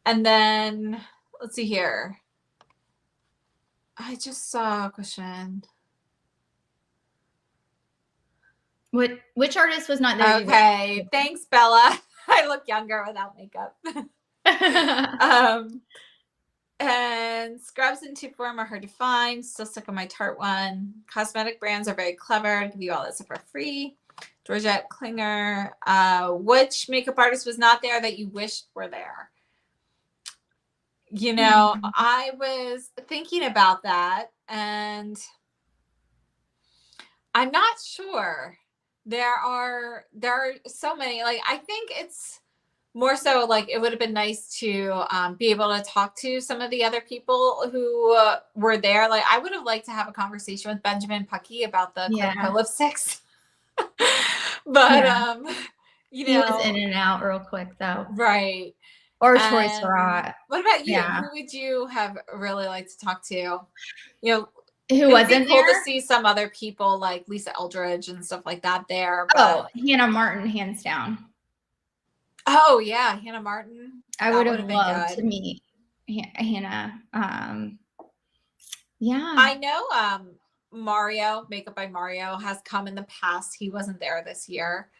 And then let's see here. I just saw a question. Which artist was not there? Okay. Thanks, Bella. I look younger without makeup. And scrubs in tube form are hard to find. Still stuck on my Tarte one. Cosmetic brands are very clever. I'll give you all this for free. Georgette Klinger. Which makeup artist was not there that you wished were there? You know, I was thinking about that, and I'm not sure. There are so many. Like, I think it's more so like it would have been nice to be able to talk to some of the other people who were there. Like, I would have liked to have a conversation with Benjamin Puckey about the Clinical lipsticks. But you know, he was in and out real quick though, right? Or Troy Surratt. What about you? Who would you have really liked to talk to? You know, who wasn't cool there? to see some other people like Lisa Eldridge and stuff like that there. But Hannah Martin, hands down. Oh yeah, Hannah Martin. I would have loved to meet Hannah. Yeah, I know. Mario, Makeup by Mario, has come in the past. He wasn't there this year,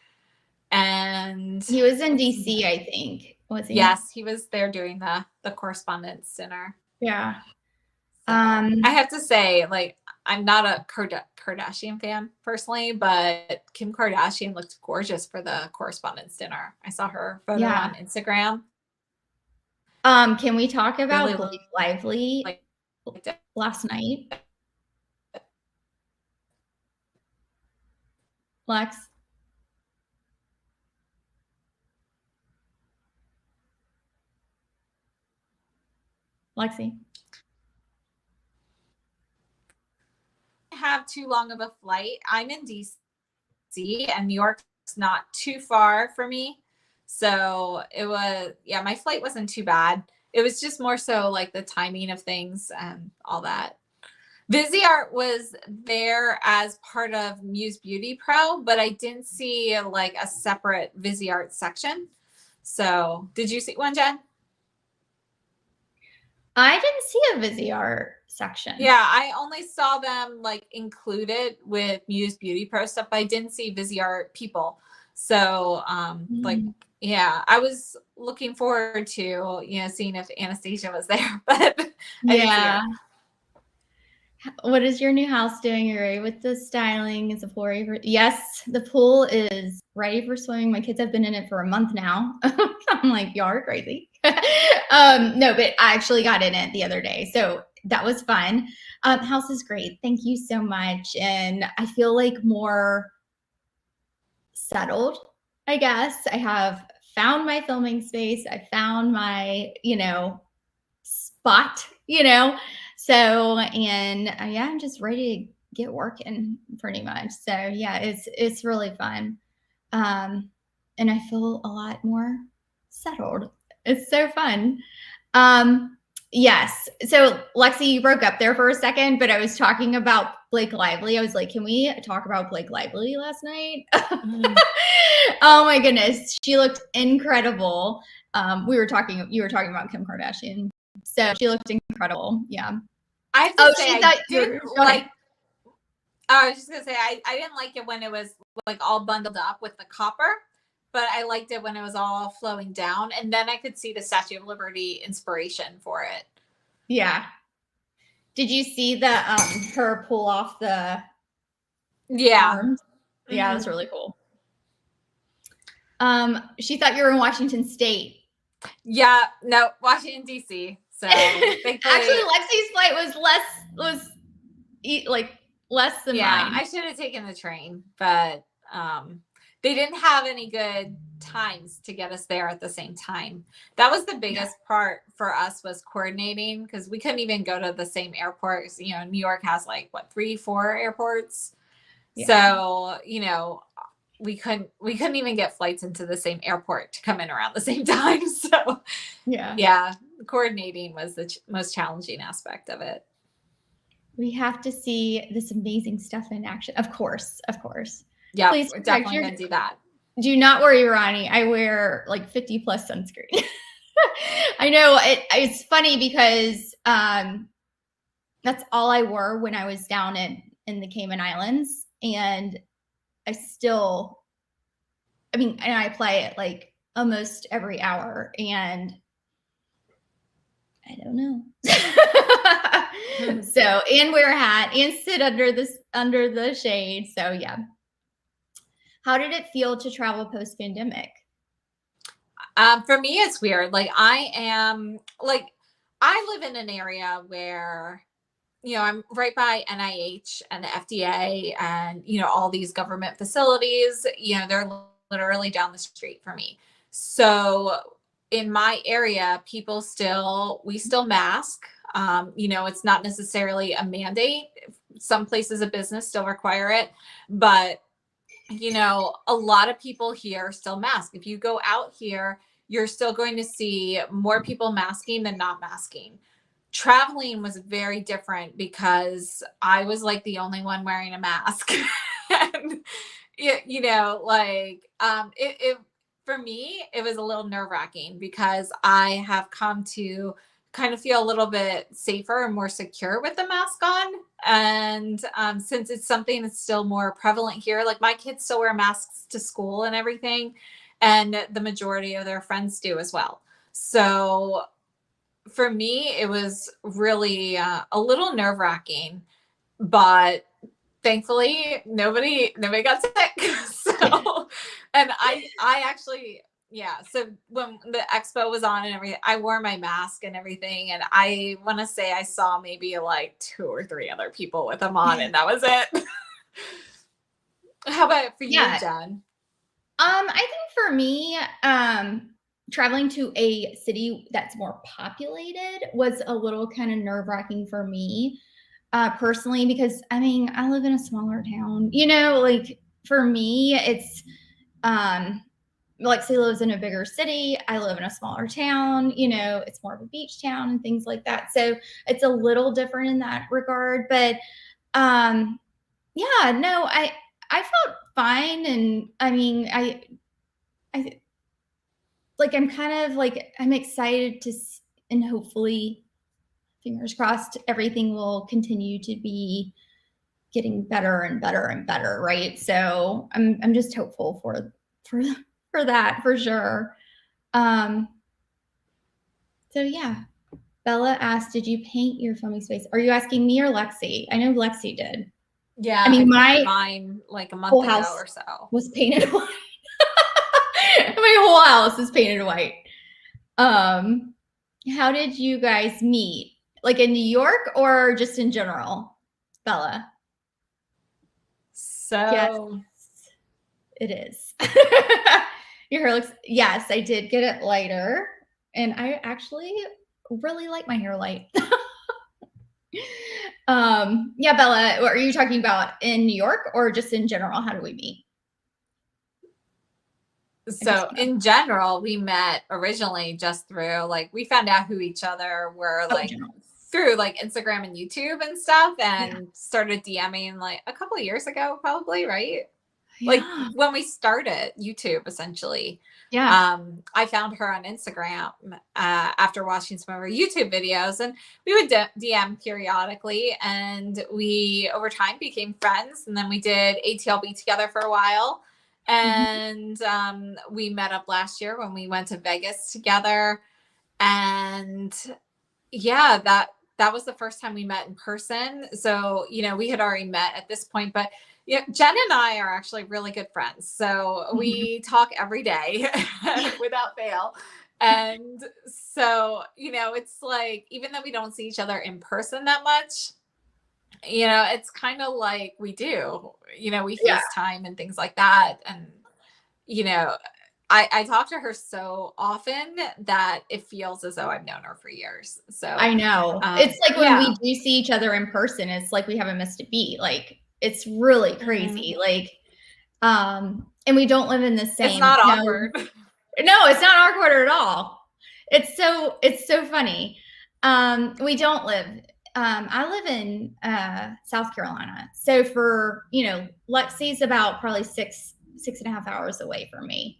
and he was in DC, I think. Was he? Yes, he was there doing the correspondence dinner. Yeah. So, I have to say, like, I'm not a Kardashian fan personally, but Kim Kardashian looked gorgeous for the correspondence dinner. I saw her photo on Instagram. Can we talk about Really Blake Lively liked it. last night? Lex? Lexi? Have too long of a flight. I'm in DC and New York's not too far for me. So it was, yeah, my flight wasn't too bad. It was just more so like the timing of things and all that. Viseart was there as part of Muse Beauty Pro, but I didn't see like a separate Viseart section. So did you see one, Jen? I didn't see a Viseart section. Yeah, I only saw them like included with Muse Beauty Pro stuff, but I didn't see Viseart people. So like, yeah, I was looking forward to, seeing if Anastasia was there, but I didn't see her. What is your new house doing? You're ready with the styling? Is the pool ready for? Yes, the pool is ready for swimming. My kids have been in it for a month now. I'm like, y'all are crazy. No, but I actually got in it the other day, so that was fun. House is great. Thank you so much, and I feel like more settled. I guess I have found my filming space. I found my, spot. So, and yeah, I'm just ready to get working pretty much. So yeah, it's really fun. And I feel a lot more settled. It's so fun. Yes. So Lexi, you broke up there for a second, but I was talking about Blake Lively. I was like, can we talk about Blake Lively last night? Oh my goodness. She looked incredible. You were talking about Kim Kardashian. So she looked incredible. Yeah. I have to say, I didn't like. I was just gonna say I didn't like it when it was like all bundled up with the copper, but I liked it when it was all flowing down, and then I could see the Statue of Liberty inspiration for it. Yeah. Did you see the her pull off the arms? Yeah, it was really cool. She thought you were in Washington State. Yeah, no, Washington DC. So actually, Lexi's flight was less than mine. I should have taken the train, but they didn't have any good times to get us there at the same time. That was the biggest part for us, was coordinating, because we couldn't even go to the same airports. New York has like 3-4 airports. So, we couldn't even get flights into the same airport to come in around the same time. So yeah, coordinating was the most challenging aspect of it. We have to see this amazing stuff in action. Of course. Yeah, we're definitely going to do that. Do not worry, Ronnie. I wear like 50 plus sunscreen. I know it's funny because that's all I wore when I was down in the Cayman Islands. And and I apply it like almost every hour, and I don't know. So, and wear a hat and sit under the shade. So yeah. How did it feel to travel post-pandemic? For me, it's weird. Like I live in an area where, I'm right by NIH and the FDA and, all these government facilities, they're literally down the street from me. So in my area, we still mask. It's not necessarily a mandate. Some places of business still require it, but a lot of people here still mask. If you go out here, you're still going to see more people masking than not masking. Traveling was very different because I was like the only one wearing a mask. And, for me, it was a little nerve-wracking because I have come to kind of feel a little bit safer and more secure with the mask on. And since it's something that's still more prevalent here, like my kids still wear masks to school and everything, and the majority of their friends do as well. So for me, it was really a little nerve-wracking, but thankfully nobody got sick. So, and I actually Yeah. So when the expo was on and everything, I wore my mask and everything. And I want to say I saw maybe like 2 or 3 other people with them on, and that was it. How about for you, Yeah. Jen? I think for me, traveling to a city that's more populated was a little kind of nerve-wracking for me, personally, because I mean, I live in a smaller town. Like for me, it's Lexi lives in a bigger city. I live in a smaller town. It's more of a beach town and things like that. So it's a little different in that regard. But yeah, no, I felt fine, and I mean, I like I'm kind of like I'm excited and hopefully, fingers crossed, everything will continue to be getting better and better and better, right? So I'm just hopeful for that for sure. Um, so yeah. Bella asked, "Did you paint your filming space?" Are you asking me or Lexi? I know Lexi did. Yeah, I I mean, painted my mine like a whole month ago house or so. was painted white. My whole house is painted white. How did you guys meet? Like in New York or just in general, Bella? Yes, So it is. Your hair looks, yes, I did get it lighter. And I actually really like my hair light. Yeah, Bella, what are you talking about in New York or just in general? How do we meet? So in general, we met originally just through like we found out who each other were like through like Instagram and YouTube and stuff, and started DMing like a couple of years ago, probably, right? Yeah. Like when we started YouTube, essentially. Yeah. I found her on Instagram after watching some of her YouTube videos, and we would DM periodically, and we over time became friends, and then we did ATLB together for a while. And we met up last year when we went to Vegas together. And yeah, that was the first time we met in person. So, we had already met at this point, but yeah, Jen and I are actually really good friends. So we talk every day without fail. And so, it's like, even though we don't see each other in person that much, it's kind of like we do, we FaceTime and things like that. And, I talk to her so often that it feels as though I've known her for years. So I know. It's like when we do see each other in person, it's like we haven't missed a beat. Like it's really crazy. Like, and we don't live in the same. It's not awkward. No, it's not awkward at all. It's so funny. We don't live. I live in South Carolina, so for Lexi's about probably 6.5 hours away from me.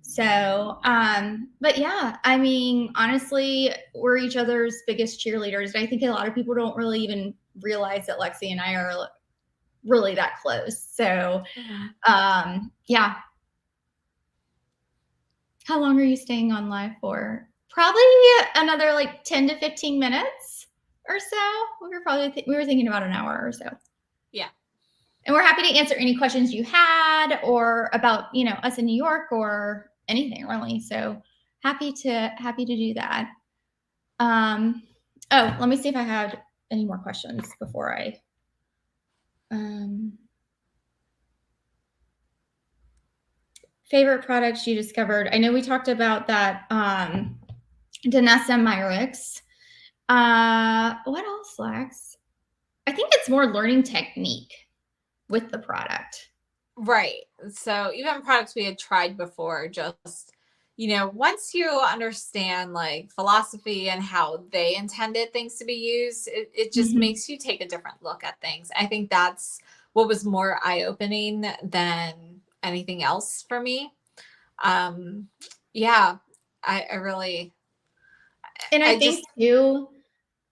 So, but yeah, I mean, honestly, we're each other's biggest cheerleaders. And I think a lot of people don't really even realize that Lexi and I are really that close. So, yeah. How long are you staying on live for? Probably another like 10 to 15 minutes or so. We were thinking about an hour or so. Yeah. And we're happy to answer any questions you had or about, us in New York or anything really. So happy to do that. Let me see if I had any more questions before I favorite products you discovered. I know we talked about that Danessa Myricks. What else, Lex? I think it's more learning technique with the product. Right. So even products we had tried before, just, once you understand like philosophy and how they intended things to be used, it just makes you take a different look at things. I think that's what was more eye-opening than anything else for me. Yeah, I really. And I think too,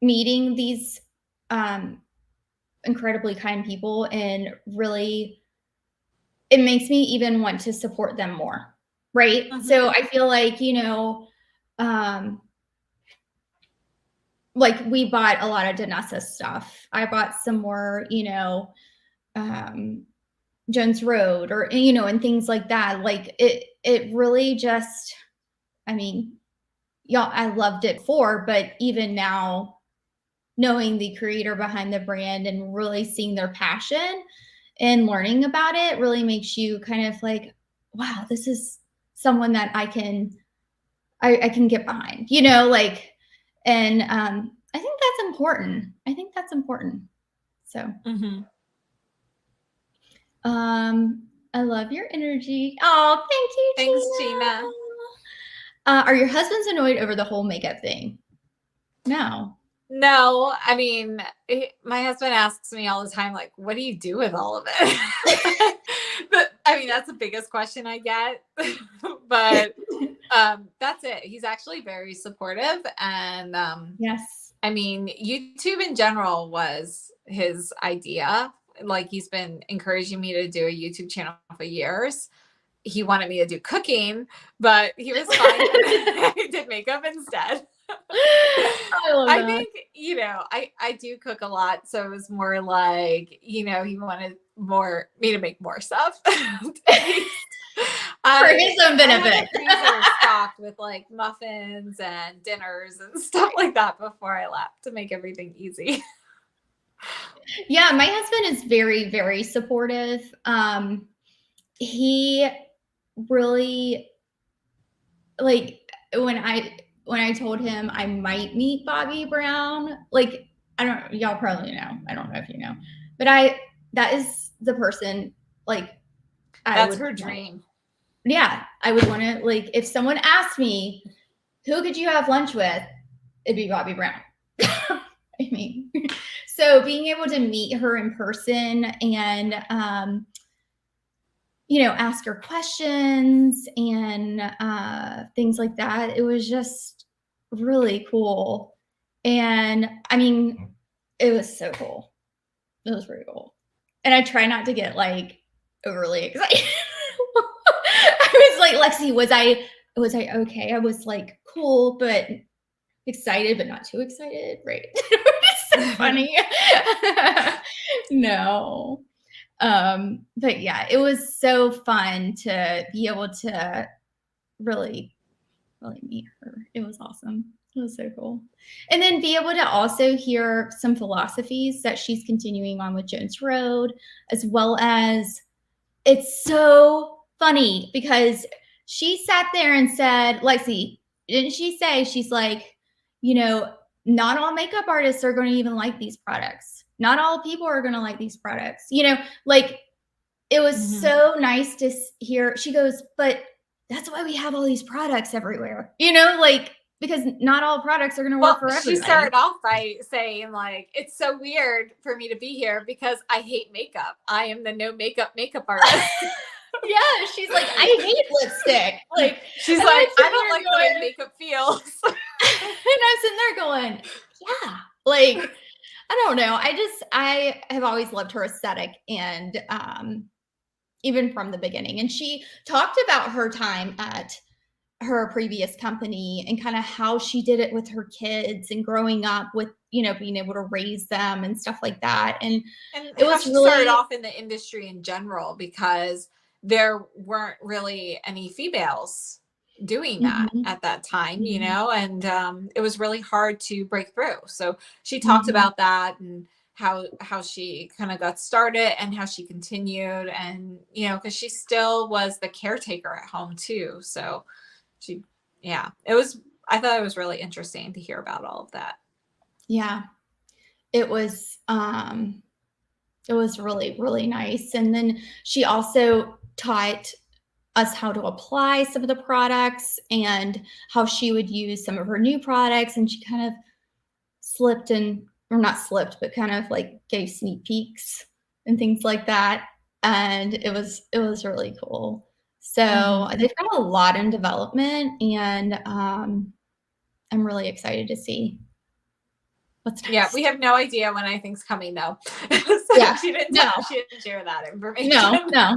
meeting these incredibly kind people and really, it makes me even want to support them more, right? So I feel like, like we bought a lot of Danessa stuff. I bought some more, Jones Road or, and things like that. Like it really just, I mean, y'all, I loved it before, but even now, knowing the creator behind the brand and really seeing their passion and learning about it really makes you kind of like, wow, this is someone that I can get behind, like, and I think that's important. So, I love your energy. Oh, thank you, Thanks, Gina. Are your husbands annoyed over the whole makeup thing? No. No, I mean, my husband asks me all the time, like, what do you do with all of it? But I mean, that's the biggest question I get. But that's it. He's actually very supportive. And Yes. I mean, YouTube in general was his idea. Like, he's been encouraging me to do a YouTube channel for years. He wanted me to do cooking, but he was fine. I did makeup instead. I think, I do cook a lot. So it was more like, he wanted me to make more stuff. For his own benefit. I had a freezer stocked with like muffins and dinners and stuff like that before I left to make everything easy. Yeah, my husband is very, very supportive. He really, like, when I told him I might meet Bobbi Brown, like, y'all probably know. I don't know if you know, but that is the person, like, that's her dream. Yeah, I would want to, like, if someone asked me, who could you have lunch with? It'd be Bobbi Brown. I mean, so being able to meet her in person and, ask her questions and things like that, it was just really cool. And I mean, it was so cool. It was pretty cool. And I try not to get like overly excited. I was like, Lexi, was I okay? I was like, cool, but excited, but not too excited, right? It's so funny. No. But yeah, it was so fun to be able to really, really meet her. It was awesome. It was so cool. And then be able to also hear some philosophies that she's continuing on with Jones Road, as well as it's so funny because she sat there and said, Lexi, didn't she say, she's like, not all makeup artists are going to even like these products. Not all people are going to like these products. Like, it was so nice to hear. She goes, but that's why we have all these products everywhere, like, because not all products are going to work for everybody. She started off by saying, like, it's so weird for me to be here because I hate makeup. I am the no makeup artist. Yeah, she's like, I hate lipstick. Like, she's like, I don't like the way makeup feels. And I'm sitting there going, yeah, like, I don't know. I have always loved her aesthetic, and even from the beginning. And she talked about her time at her previous company and kind of how she did it with her kids and growing up with, being able to raise them and stuff like that. And it was really started off in the industry in general because there weren't really any females doing that at that time, and it was really hard to break through. So she talked about that and how she kind of got started and how she continued, and because she still was the caretaker at home too. So I thought it was really interesting to hear about all of that. Yeah, it was really, really nice. And then she also taught us how to apply some of the products and how she would use some of her new products. And she kind of not slipped, but kind of like gave sneak peeks and things like that. And it was really cool. So they've got a lot in development, and I'm really excited to see what's next. Yeah, we have no idea when anything's coming though. Yeah, she didn't share that information. No.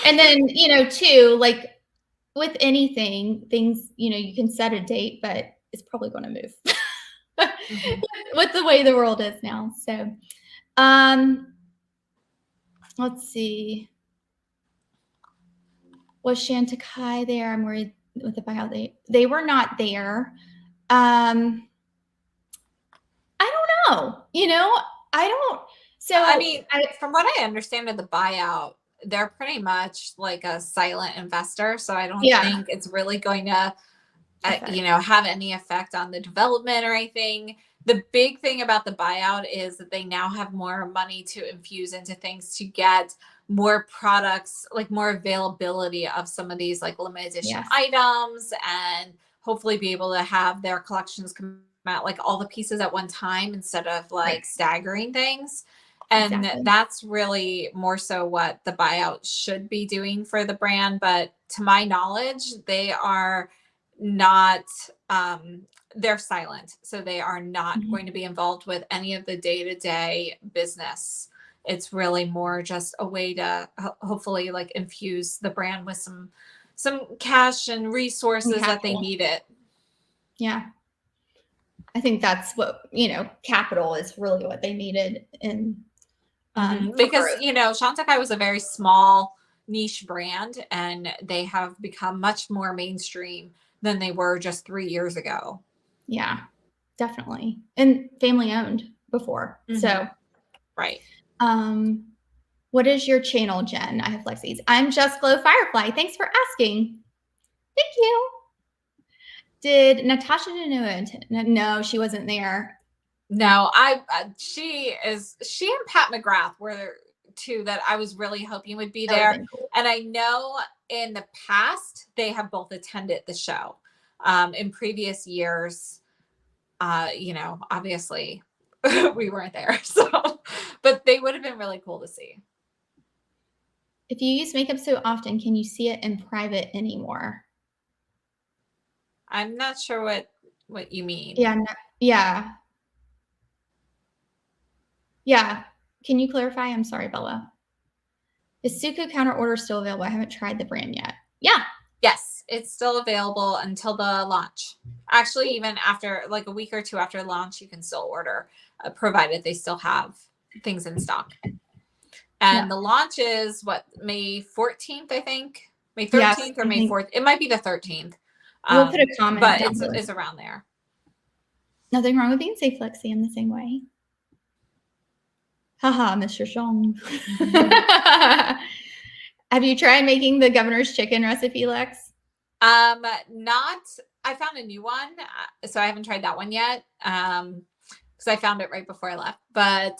And then, too, like with anything, things, you can set a date, but it's probably going to move with the way the world is now. So, let's see. Was Chantecaille there? I'm worried with the buyout. They were not there. I don't know. I don't. So I mean, from what I understand of the buyout, they're pretty much like a silent investor. So I don't think it's really going to, have any effect on the development or anything. The big thing about the buyout is that they now have more money to infuse into things to get more products, like more availability of some of these like limited edition items, and hopefully be able to have their collections come out like all the pieces at one time instead of like staggering things. And that's really more so what the buyout should be doing for the brand. But to my knowledge, they are not, they're silent. So they are not going to be involved with any of the day-to-day business. It's really more just a way to hopefully like infuse the brand with some cash and resources that they need it. Yeah. I think that's what, capital is really what they needed. And because, Chantecaille was a very small niche brand, and they have become much more mainstream than they were just 3 years ago. Yeah, definitely. And family owned before. So, right. What is your channel, Jen? I have Lexi's. I'm Just Glow Firefly. Thanks for asking. Thank you. Did Natasha know? No, she wasn't there. No, she and Pat McGrath were two that I was really hoping would be there. Cool. And I know in the past they have both attended the show. In previous years, obviously we weren't there. So, but they would have been really cool to see. If you use makeup so often, can you see it in private anymore? I'm not sure what you mean. Yeah. Can you clarify? I'm sorry, Bella. Is Suku counter order still available? I haven't tried the brand yet. Yeah. Yes, it's still available until the launch. Actually, even after like a week or two after launch, you can still order, provided they still have things in stock. And the launch is May 14th, I think. May 13th or May 4th. It might be the 13th. We'll put a comment. But it's around there. Nothing wrong with being safe, Lexi. I'm the same way. Haha, Mr. Jong. Have you tried making the governor's chicken recipe, Lex? I found a new one, so I haven't tried that one yet. Because I found it right before I left. But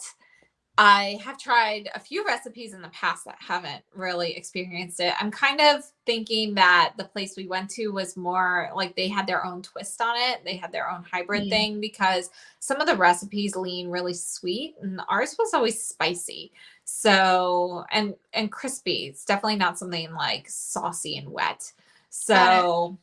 I have tried a few recipes in the past that haven't really experienced it. I'm kind of thinking that the place we went to was more like they had their own twist on it. They had their own hybrid thing, because some of the recipes lean really sweet and ours was always spicy. So, and crispy. It's definitely not something like saucy and wet. So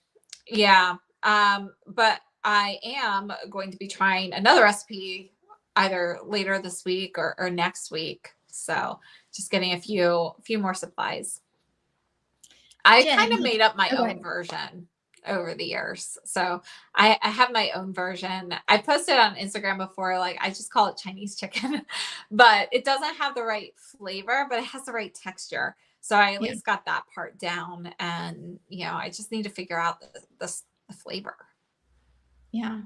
yeah. But I am going to be trying another recipe either later this week or next week. So just getting a few more supplies. I kind of made up my own version over the years. So I have my own version. I posted on Instagram before, like I just call it Chinese chicken, but it doesn't have the right flavor, but it has the right texture. So I at least got that part down, and I just need to figure out the flavor. Yeah.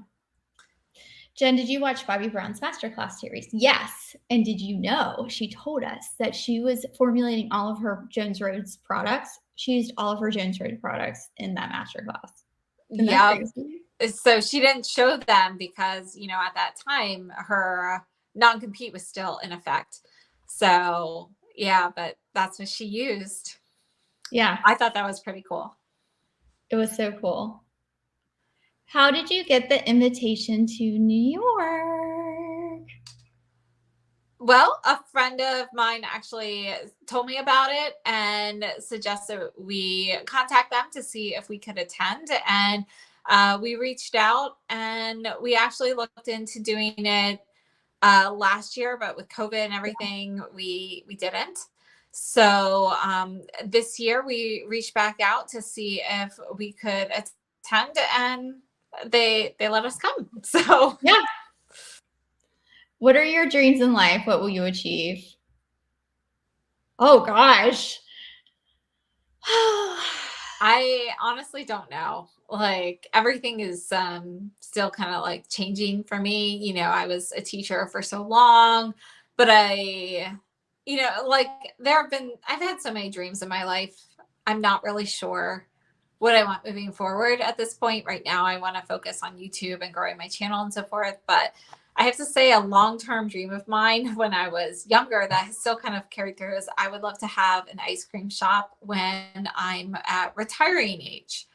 Jen, did you watch Bobbi Brown's masterclass series? Yes. And did you know she told us that she was formulating all of her Jones Road's products? She used all of her Jones Road products in that masterclass. Yeah. So she didn't show them because, at that time, her non-compete was still in effect. So, yeah, but that's what she used. Yeah. I thought that was pretty cool. It was so cool. How did you get the invitation to New York? Well, a friend of mine actually told me about it and suggested we contact them to see if we could attend. And we reached out, and we actually looked into doing it last year, but with COVID and everything, we didn't. So this year we reached back out to see if we could attend, and they let us come. So yeah. What are your dreams in life? What will you achieve? Oh gosh. I honestly don't know. Like everything is still kind of like changing for me. You know, I was a teacher for so long, but like I've had so many dreams in my life. I'm not really sure what I want moving forward at this point. Right now, I want to focus on YouTube and growing my channel and so forth. But I have to say, a long-term dream of mine when I was younger that has still kind of carried through is I would love to have an ice cream shop when I'm at retiring age.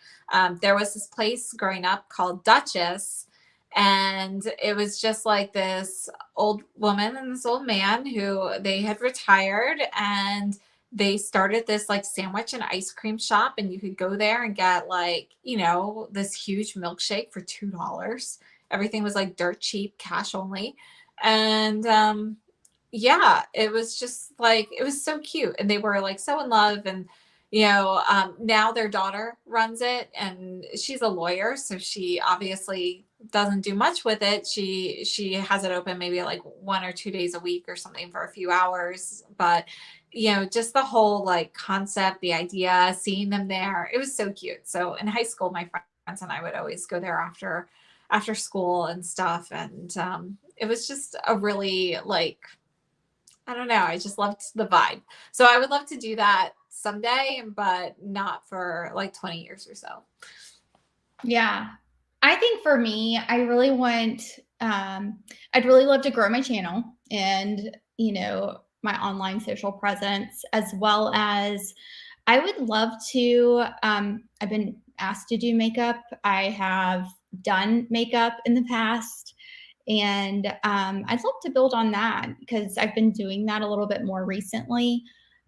There was this place growing up called Duchess, and it was just like this old woman and this old man who they had retired, and they started this like sandwich and ice cream shop, and you could go there and get like, this huge milkshake for $2. Everything was like dirt cheap, cash only. And yeah, it was just like, it was so cute. And they were like so in love. And, now their daughter runs it, and she's a lawyer. So she obviously doesn't do much with it. She has it open maybe like 1 or 2 days a week or something for a few hours. But, just the whole like concept, the idea, seeing them there, it was so cute. So in high school, my friends and I would always go there after school and stuff. And it was just a really like, I don't know, I just loved the vibe. So I would love to do that someday, but not for like 20 years or so. Yeah. I think for me, I really want, I'd really love to grow my channel and, my online social presence, as well as I would love to, I've been asked to do makeup. I have done makeup in the past, and I'd love to build on that because I've been doing that a little bit more recently.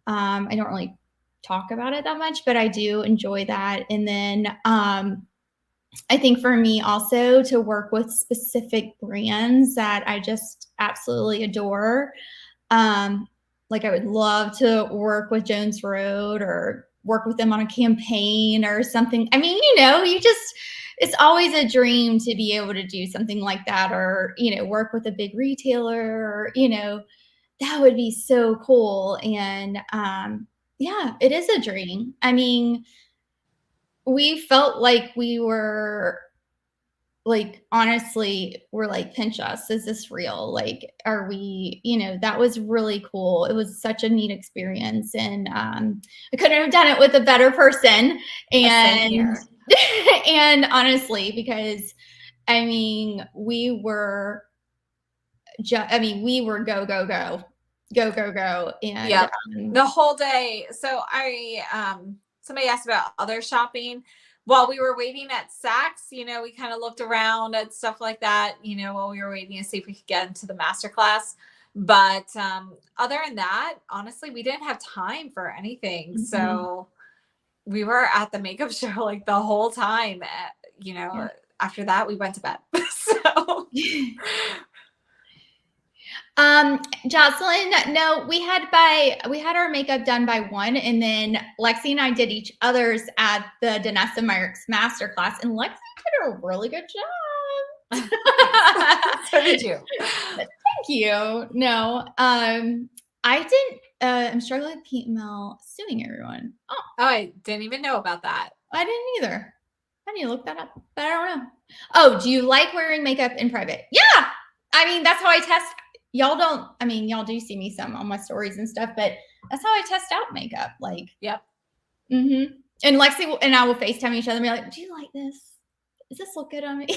I don't really talk about it that much, but I do enjoy that. And then I think for me also to work with specific brands that I just absolutely adore. Like I would love to work with Jones Road or work with them on a campaign or something. I mean, it's always a dream to be able to do something like that, or, work with a big retailer, or, that would be so cool. And yeah, it is a dream. I mean, we felt like we were like, honestly, we're like, pinch us. Is this real? Like, are we, that was really cool. It was such a neat experience. And I couldn't have done it with a better person. And, and honestly, because I mean, we were go, go, go, go, go, go. And yep. The whole day. So somebody asked about other shopping. While we were waiting at Saks, we kind of looked around at stuff like that, while we were waiting to see if we could get into the masterclass. But other than that, honestly, we didn't have time for anything. Mm-hmm. So we were at the makeup show like the whole time. Yeah. After that, we went to bed. So. Jocelyn, no, we had our makeup done by 1, and then Lexi and I did each other's at the Danessa Myricks masterclass, and Lexi did a really good job. So did you. Thank you. No, I didn't. I'm struggling with Pete Mel suing everyone. Oh, I didn't even know about that. I didn't either. I need to look that up, but I don't know. Oh, do you like wearing makeup in private? Yeah. I mean, that's how I test. Y'all do see me some on my stories and stuff, but that's how I test out makeup. Like, yep. Mm-hmm. And Lexi and I will FaceTime each other and be like, do you like this? Does this look good on me?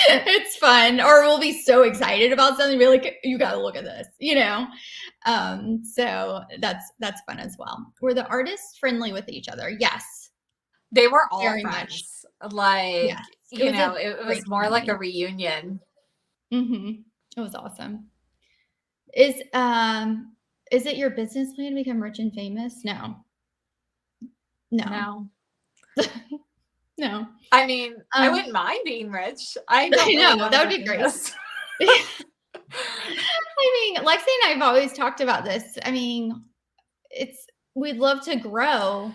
It's fun. Or we'll be so excited about something and be like, you got to look at this, So that's fun as well. Were the artists friendly with each other? Yes. They were all very friends. Much. Like, yes. It was more like a reunion. Mm-hmm. It was awesome. Is it your business plan to become rich and famous? No. No. I mean, I wouldn't mind being rich. I know that would be great. I mean, Lexi and I have always talked about this. I mean, we'd love to grow,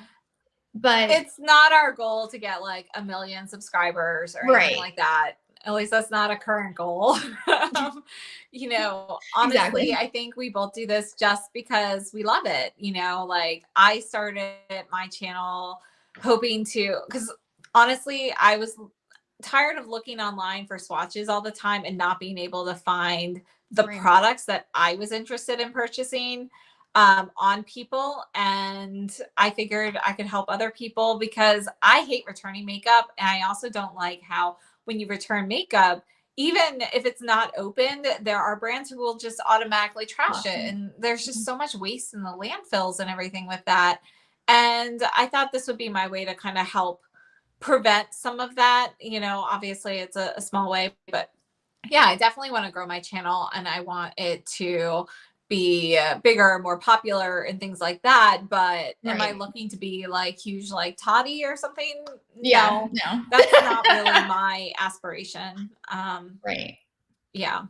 but it's not our goal to get like 1 million subscribers or anything like that. At least that's not a current goal. You know, honestly, Exactly. I think we both do this just because we love it. You know, like I started my channel hoping to, because honestly, I was tired of looking online for swatches all the time and not being able to find the Right. products that I was interested in purchasing on people. And I figured I could help other people because I hate returning makeup. And I also don't like how when you return makeup, even if it's not opened, there are brands who will just automatically trash it. Awesome. And there's just so much waste in the landfills and everything with that. And I thought this would be my way to kind of help prevent some of that. You know, obviously it's a small way, but yeah, I definitely want to grow my channel and I want it to be bigger, more popular and things like that. But am I Right. looking to be like huge, like Toddy or something? Yeah. No, No. that's not really my aspiration. Right. Yeah.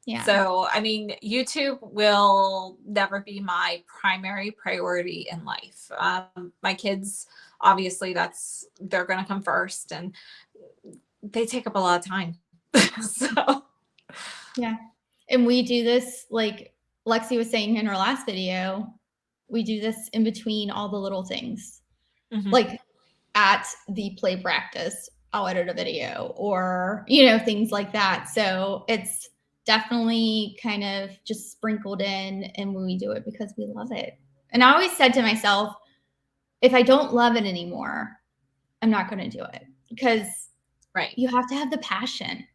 Yeah. So, I mean, YouTube will never be my primary priority in life. My kids, obviously, they're going to come first, and they take up a lot of time. So, Yeah. And we do this, like Lexi was saying in her last video, we do this in between all the little things. mhm. Like at the play practice, I'll edit a video or, you know, things like that. So it's definitely kind of just sprinkled in, and we do it because we love it. And I always said to myself, if I don't love it anymore, I'm not going to do it, because Right. you have to have the passion.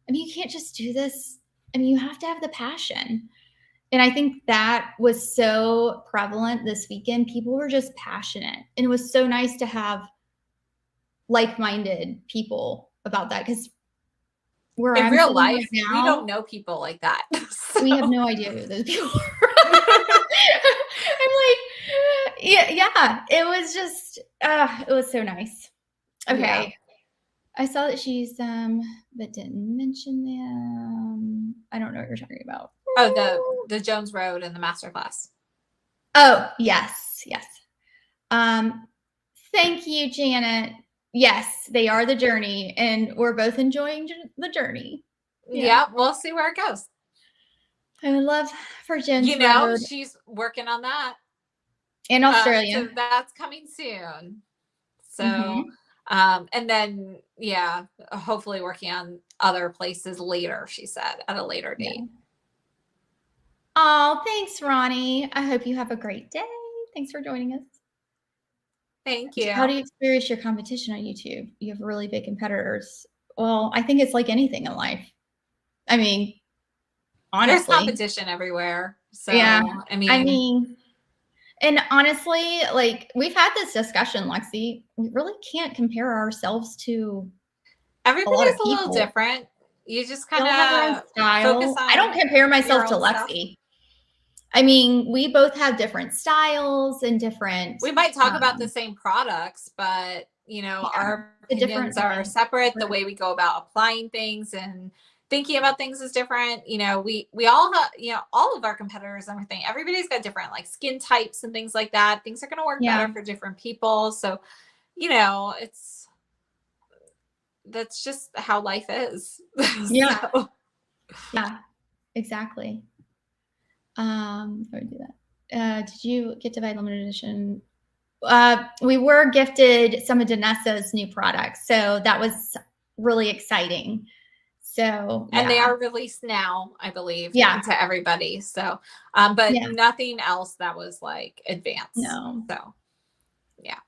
I mean, you can't just do this. I mean, you have to have the passion. And I think that was so prevalent this weekend. People were just passionate. And it was so nice to have like-minded people about that, because where In I'm real sitting life, right we now, don't know people like that. we have So, no idea who those people are. I'm like, yeah, it was just, it was so nice. Okay. yeah. I saw that she's but didn't mention them. I don't know what you're talking about. Oh, the Jones Road and the masterclass. Oh, yes, yes. Thank you, Janet. Yes, they are the journey, and we're both enjoying the journey. Yeah, we'll see where it goes. I would love for Jen's You know, Road she's working on that. in Australia. So that's coming soon. So, Mhm. and then, yeah, hopefully working on other places later, she said, at a later date. Yeah. Oh, thanks, Ronnie. I hope you have a great day. Thanks for joining us. Thank you. How do you experience your competition on YouTube? You have really big competitors. Well, I think it's like anything in life. I mean, There's honestly. competition everywhere. So, Yeah. I mean, And honestly, like we've had this discussion, Lexi. We really can't compare ourselves to a lot of everybody's a little people. different. You just They kind all have their own of focus style. on I don't compare myself your to own stuff. Lexi. I mean, we both have different styles and different. We might talk about the same products, but you know, Yeah, our the different opinions are separate. The Right. way we go about applying things and thinking about things is different. You know, we all have, you know, all of our competitors and everything. Everybody's got different like skin types and things like that. Things are going to work Yeah. better for different people. So, you know, that's just how life is. Yeah. So, Yeah, exactly. How do we do that? Did you get to buy limited edition? We were gifted some of Danessa's new products, so that was really exciting. So, and they yeah. are released now, I believe, Yeah. to everybody. So, but Yeah. nothing else that was like advanced. No. So, yeah.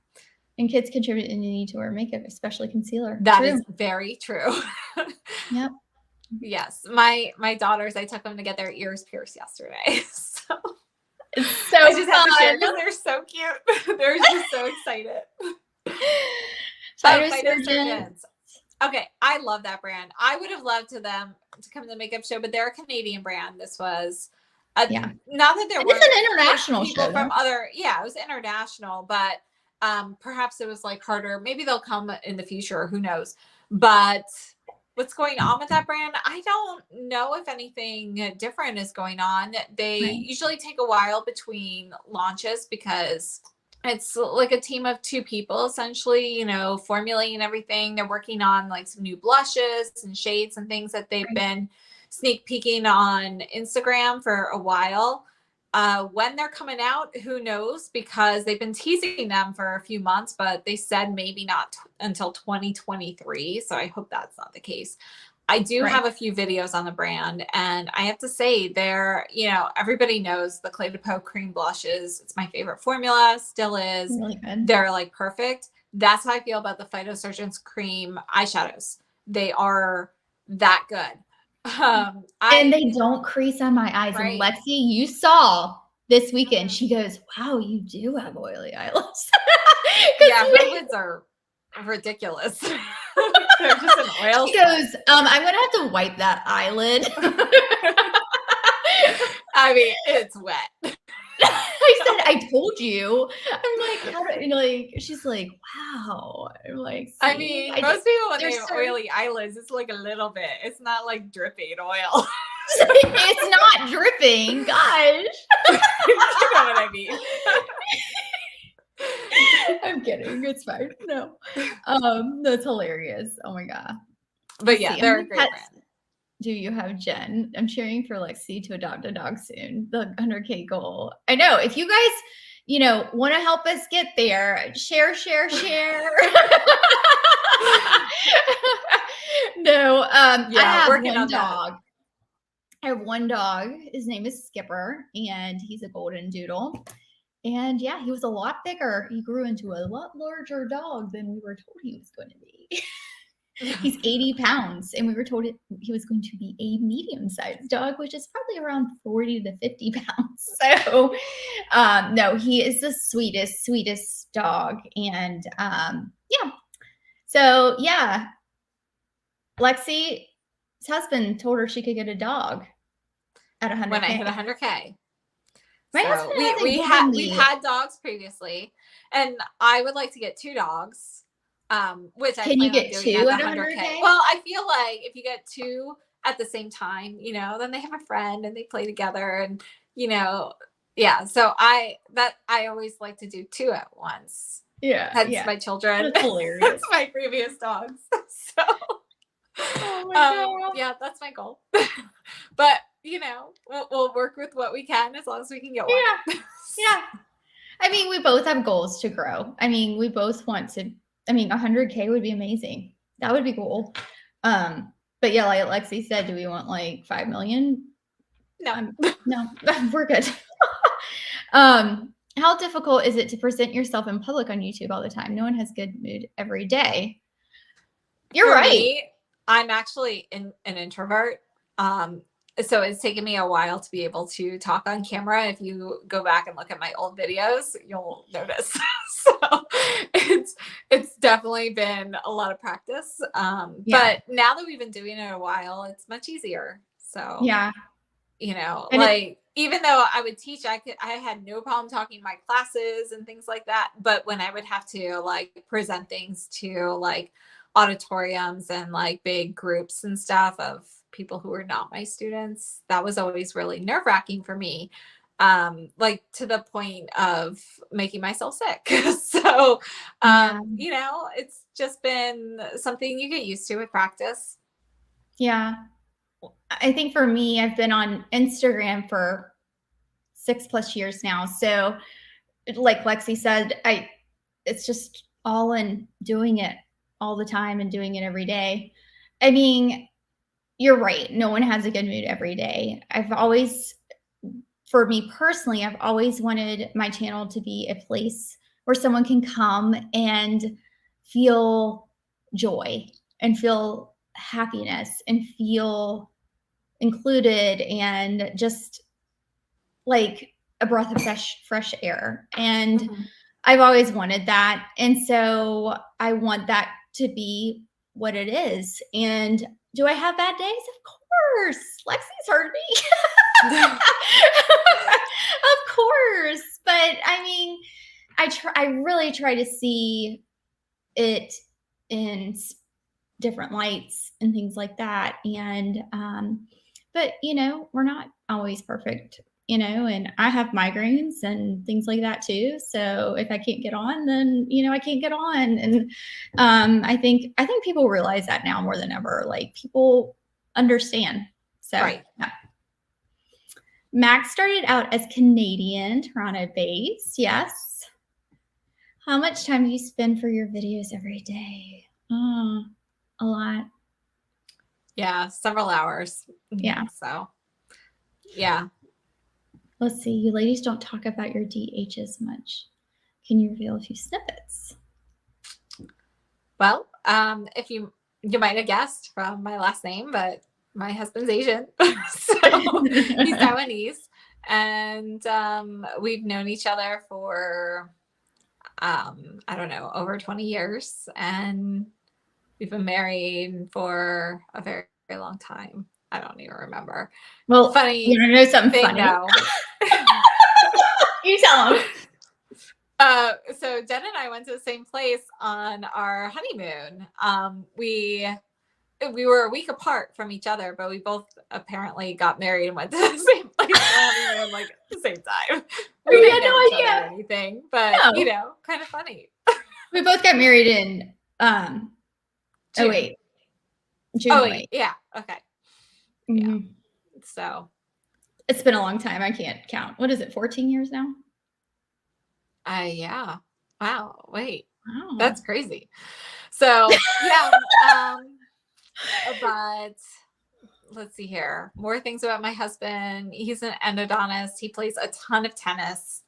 And kids contribute and you need to wear makeup, especially concealer. That True. is very true. Yep. Yes. My daughters, I took them to get their ears pierced yesterday. So It's so I just have to share fun. because they're so cute. They're just so excited. Phytosurgeons. Okay, I love that brand. I would have loved them to come to the makeup show, but they're a Canadian brand. This was, Yeah. not that there And were it's an international people show, from though. other. Yeah, it was international, but perhaps it was like harder. Maybe they'll come in the future. Who knows? But what's going on with that brand? I don't know if anything different is going on. They Right. usually take a while between launches because it's like a team of 2 people essentially, you know, formulating everything. They're working on like some new blushes and shades and things that they've Right. been sneak peeking on Instagram for a while. When they're coming out, who knows? Because they've been teasing them for a few months, but they said maybe not until 2023. So I hope that's not the case. I do Right. have a few videos on the brand, and I have to say they're, you know, everybody knows the Clé de Peau cream blushes. It's my favorite formula, still is. Really good. They're like perfect. That's how I feel about the Phytosurgeon's cream eyeshadows. They are that good. And they don't crease on my eyes. And Right. Lexi, you saw this weekend, she goes, wow, you do have oily eyelids. Yeah, her lids are ridiculous. They're just an oil. She goes, I'm gonna have to wipe that eyelid. I mean, it's wet. I said, I told you. I'm like, how do, you know, like, she's like, wow. I'm like, I mean, most people when they have oily eyelids, it's like a little bit. It's not like dripping oil. It's not dripping, gosh. You know what I mean. I'm kidding. It's fine. No. That's hilarious. Oh my God. But yeah, they're a great brand. Do you have Jen? I'm cheering for Lexi to adopt a dog soon. The 100K goal. I know. If you guys, you know, want to help us get there, share. No, I have one dog. I have one dog. His name is Skipper, and he's a golden doodle. And yeah, he was a lot bigger. He grew into a lot larger dog than we were told he was going to be. He's 80 pounds, and we were told he was going to be a medium-sized dog, which is probably around 40 to 50 pounds. So, no, he is the sweetest dog. And yeah. So, yeah. Lexi's husband told her she could get a dog at 100K. When I hit 100K. My husband we've had dogs previously, and I would like to get 2 dogs. Which can you get 2 at 100K? Well, I feel like if you get 2 at the same time, you know, then they have a friend and they play together, and you know, yeah. So I always like to do 2 at once. Yeah, that's my children. That's hilarious. That's my previous dogs. So, oh my God. Yeah, that's my goal. But you know, we'll work with what we can as long as we can get one. Yeah. I mean, we both have goals to grow. I mean, we both want to. I mean, 100K would be amazing. That would be cool. But yeah, like Lexi said, do we want like 5 million? No, no, we're good. How difficult is it to present yourself in public on YouTube all the time? No one has good mood every day. You're right. Me, I'm actually an introvert. So it's taken me a while to be able to talk on camera. If you go back and look at my old videos, you'll notice. So it's definitely been a lot of practice. But now that we've been doing it a while, it's much easier. So yeah, you know, and like even though I would teach, I had no problem talking in my classes and things like that. But when I would have to like present things to like auditoriums and like big groups and stuff of people who were not my students, that was always really nerve-wracking for me, like to the point of making myself sick. So you know, it's just been something you get used to with practice. Yeah, I think for me, I've been on Instagram for 6+ years now. So like Lexi said, it's just all in doing it all the time and doing it every day. I mean, you're right. No one has a good mood every day. For me personally, I've always wanted my channel to be a place where someone can come and feel joy and feel happiness and feel included and just like a breath of fresh air. And I've always wanted that. And so I want that to be what it is. And do I have bad days? Of course. Lexi's heard me. Of course. But I mean, I really try to see it in different lights and things like that. And, but you know, we're not always perfect. and I have migraines and things like that too. So if I can't get on, then, I can't get on. And I think people realize that now more than ever. Like, people understand. So Right. yeah. Max started out as Canadian, Toronto based. Yes. How much time do you spend for your videos every day? Oh, a lot. Yeah, several hours. Yeah. So, yeah. Let's see. You ladies don't talk about your DHs much. Can you reveal a few snippets? Well, if you might have guessed from my last name, but my husband's Asian, so he's Taiwanese, and we've known each other for I don't know, over 20 years, and we've been married for a very, very long time. I don't even remember. Well, funny. You want to know something thing, funny? though. You tell them. So Jen and I went to the same place on our honeymoon. We were a week apart from each other, but we both apparently got married and went to the same place on honeymoon, like at the same time. We didn't know each other or anything, but kind of funny. We both got married in June. June. Yeah. Okay. Mm-hmm. Yeah. So it's been a long time. I can't count. What is it? 14 years now? Yeah. Wow. Wait. Wow. That's crazy. So yeah. But let's see here. More things about my husband. He's an endodontist. He plays a ton of tennis.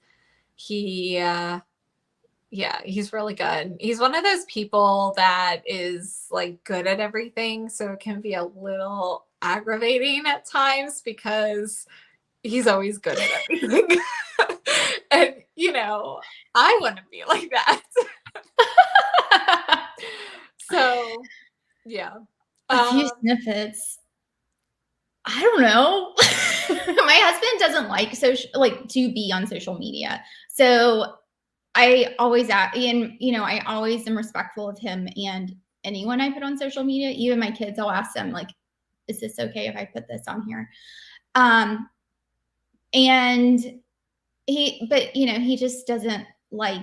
He's really good. He's one of those people that is like good at everything. So it can be a little aggravating at times because he's always good at everything. And, I want to be like that. So, yeah. A few snippets. I don't know. My husband doesn't like to be on social media. So I always I always am respectful of him and anyone I put on social media. Even my kids, I'll ask them, like, is this okay if I put this on here? And he just doesn't like,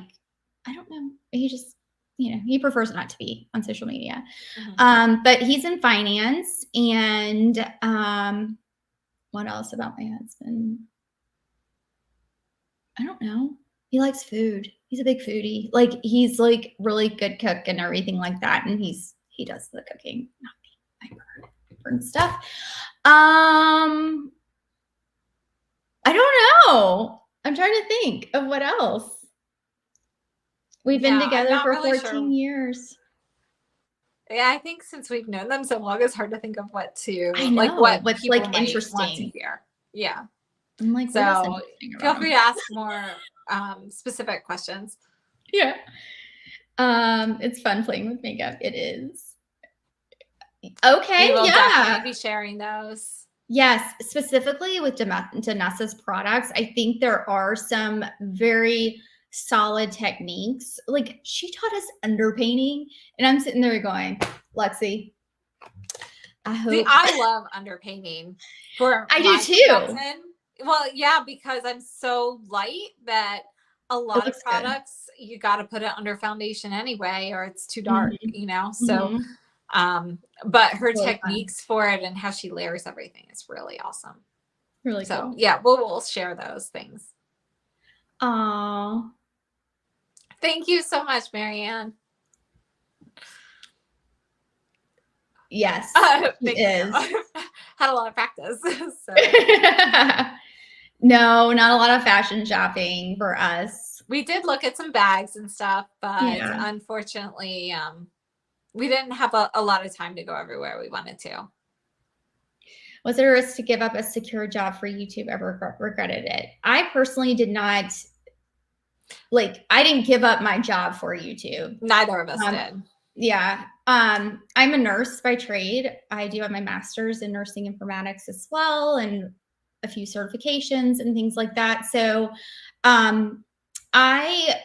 I don't know. He just, he prefers not to be on social media. Mm-hmm. But he's in finance. And what else about my husband? I don't know. He likes food. He's a big foodie. Like, he's like really good cook and everything like that. And he does the cooking, not me. I burn stuff. I don't know. I'm trying to think of what else. We've been together for 14 years. Yeah, I think since we've known them so long, it's hard to think of what to what's people like interesting want to hear. Yeah. I'm like, so feel free to ask more specific questions. Yeah. It's fun playing with makeup. It is. Okay. We will definitely be sharing those. Yes, specifically with Danessa's products, I think there are some very solid techniques. Like, she taught us underpainting, and I'm sitting there going, Lexi, I love underpainting. I do too. Production. Well, yeah, because I'm so light that a lot of products you got to put it under foundation anyway, or it's too dark, So. Mm-hmm. But her techniques for it and how she layers everything is really awesome. Really cool. Yeah, we'll share those things. Aww. Thank you so much, Marianne. Yes, it is. Had a lot of practice. So. No, not a lot of fashion shopping for us. We did look at some bags and stuff, but unfortunately, we didn't have a lot of time to go everywhere we wanted to. Was it a risk to give up a secure job for YouTube? Ever regretted it? I personally did not. Like, I didn't give up my job for YouTube. Neither of us did. Yeah. I'm a nurse by trade. I do have my master's in nursing informatics as well, and a few certifications and things like that. So I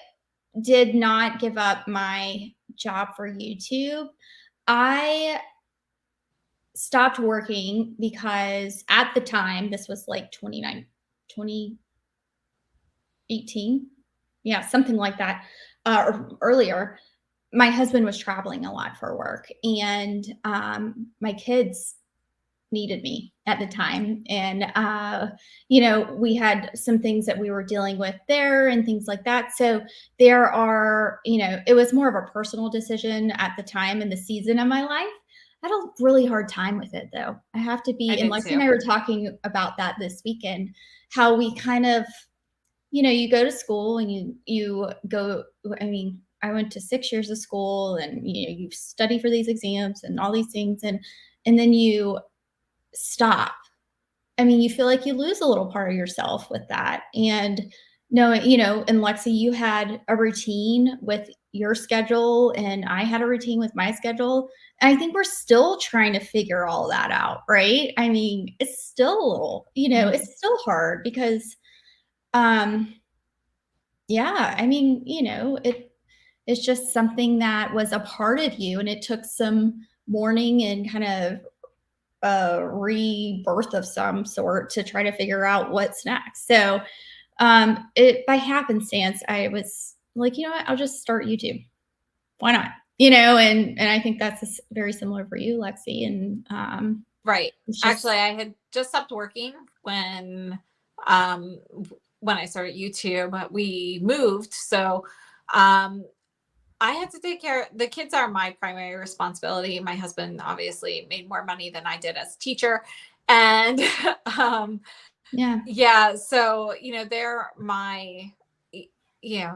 did not give up my job for YouTube. I stopped working because at the time, this was like 2018. Yeah, something like that, or earlier. My husband was traveling a lot for work, and my kids needed me at the time. And, we had some things that we were dealing with there and things like that. So it was more of a personal decision at the time in the season of my life. I had a really hard time with it, though. I have to I be, and did Lexi and too. I were talking about that this weekend, how we kind of, you go to school and you go, I mean, I went to 6 years of school, and you study for these exams and all these things, and then you stop. I mean, you feel like you lose a little part of yourself with that. And no, and Lexi, you had a routine with your schedule, and I had a routine with my schedule. And I think we're still trying to figure all that out, right? I mean, it's still a little, it's still hard because, yeah, I mean, it's just something that was a part of you, and it took some mourning and kind of a rebirth of some sort to try to figure out what's next. So, it by happenstance, I was like, you know what, I'll just start YouTube. Why not? And I think that's very similar for you, Lexi. And Right. it's Actually, just I had just stopped working um when I started YouTube. We moved, so um I had to take care. The kids are my primary responsibility. My husband obviously made more money than I did as a teacher, and um yeah, yeah, so they're my y- you know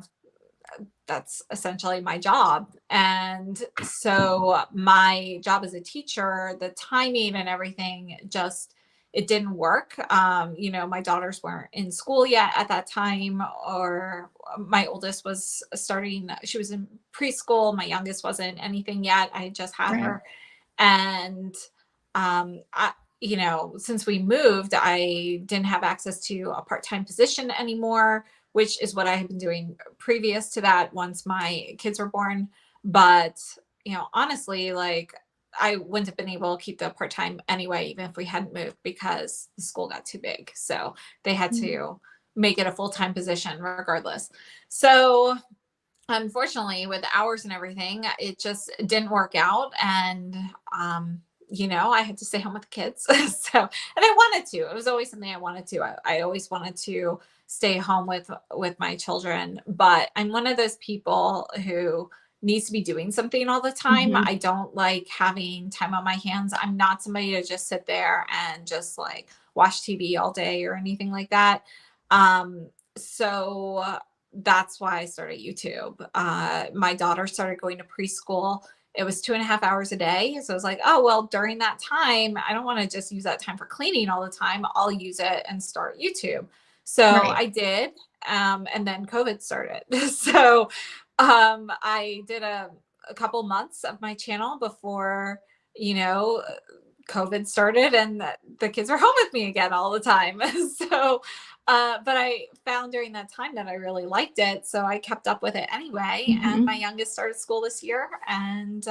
that's essentially my job. And so my job as a teacher, the timing and everything, just it didn't work. My daughters weren't in school yet at that time, or my oldest was starting, she was in preschool. My youngest wasn't anything yet. I had just had right, her. And since we moved, I didn't have access to a part-time position anymore, which is what I had been doing previous to that once my kids were born. But, honestly, like I wouldn't have been able to keep the part-time anyway, even if we hadn't moved, because the school got too big. So they had mm, to make it a full-time position regardless. So unfortunately, with the hours and everything, it just didn't work out. And I had to stay home with the kids. So, and I wanted to, it was always something I wanted to. I always wanted to stay home with my children, but I'm one of those people who needs to be doing something all the time. mhm, I don't like having time on my hands. I'm not somebody to just sit there and just like watch TV all day or anything like that. So that's why I started YouTube. My daughter started going to preschool. It was 2.5 hours a day. So I was like, oh, well, during that time, I don't want to just use that time for cleaning all the time. I'll use it and start YouTube. So right, I did. And then COVID started. So I did a couple months of my channel before, you know, COVID started, and the kids were home with me again all the time. So, but I found during that time that I really liked it. So I kept up with it anyway. And my mhm, youngest started school this year. And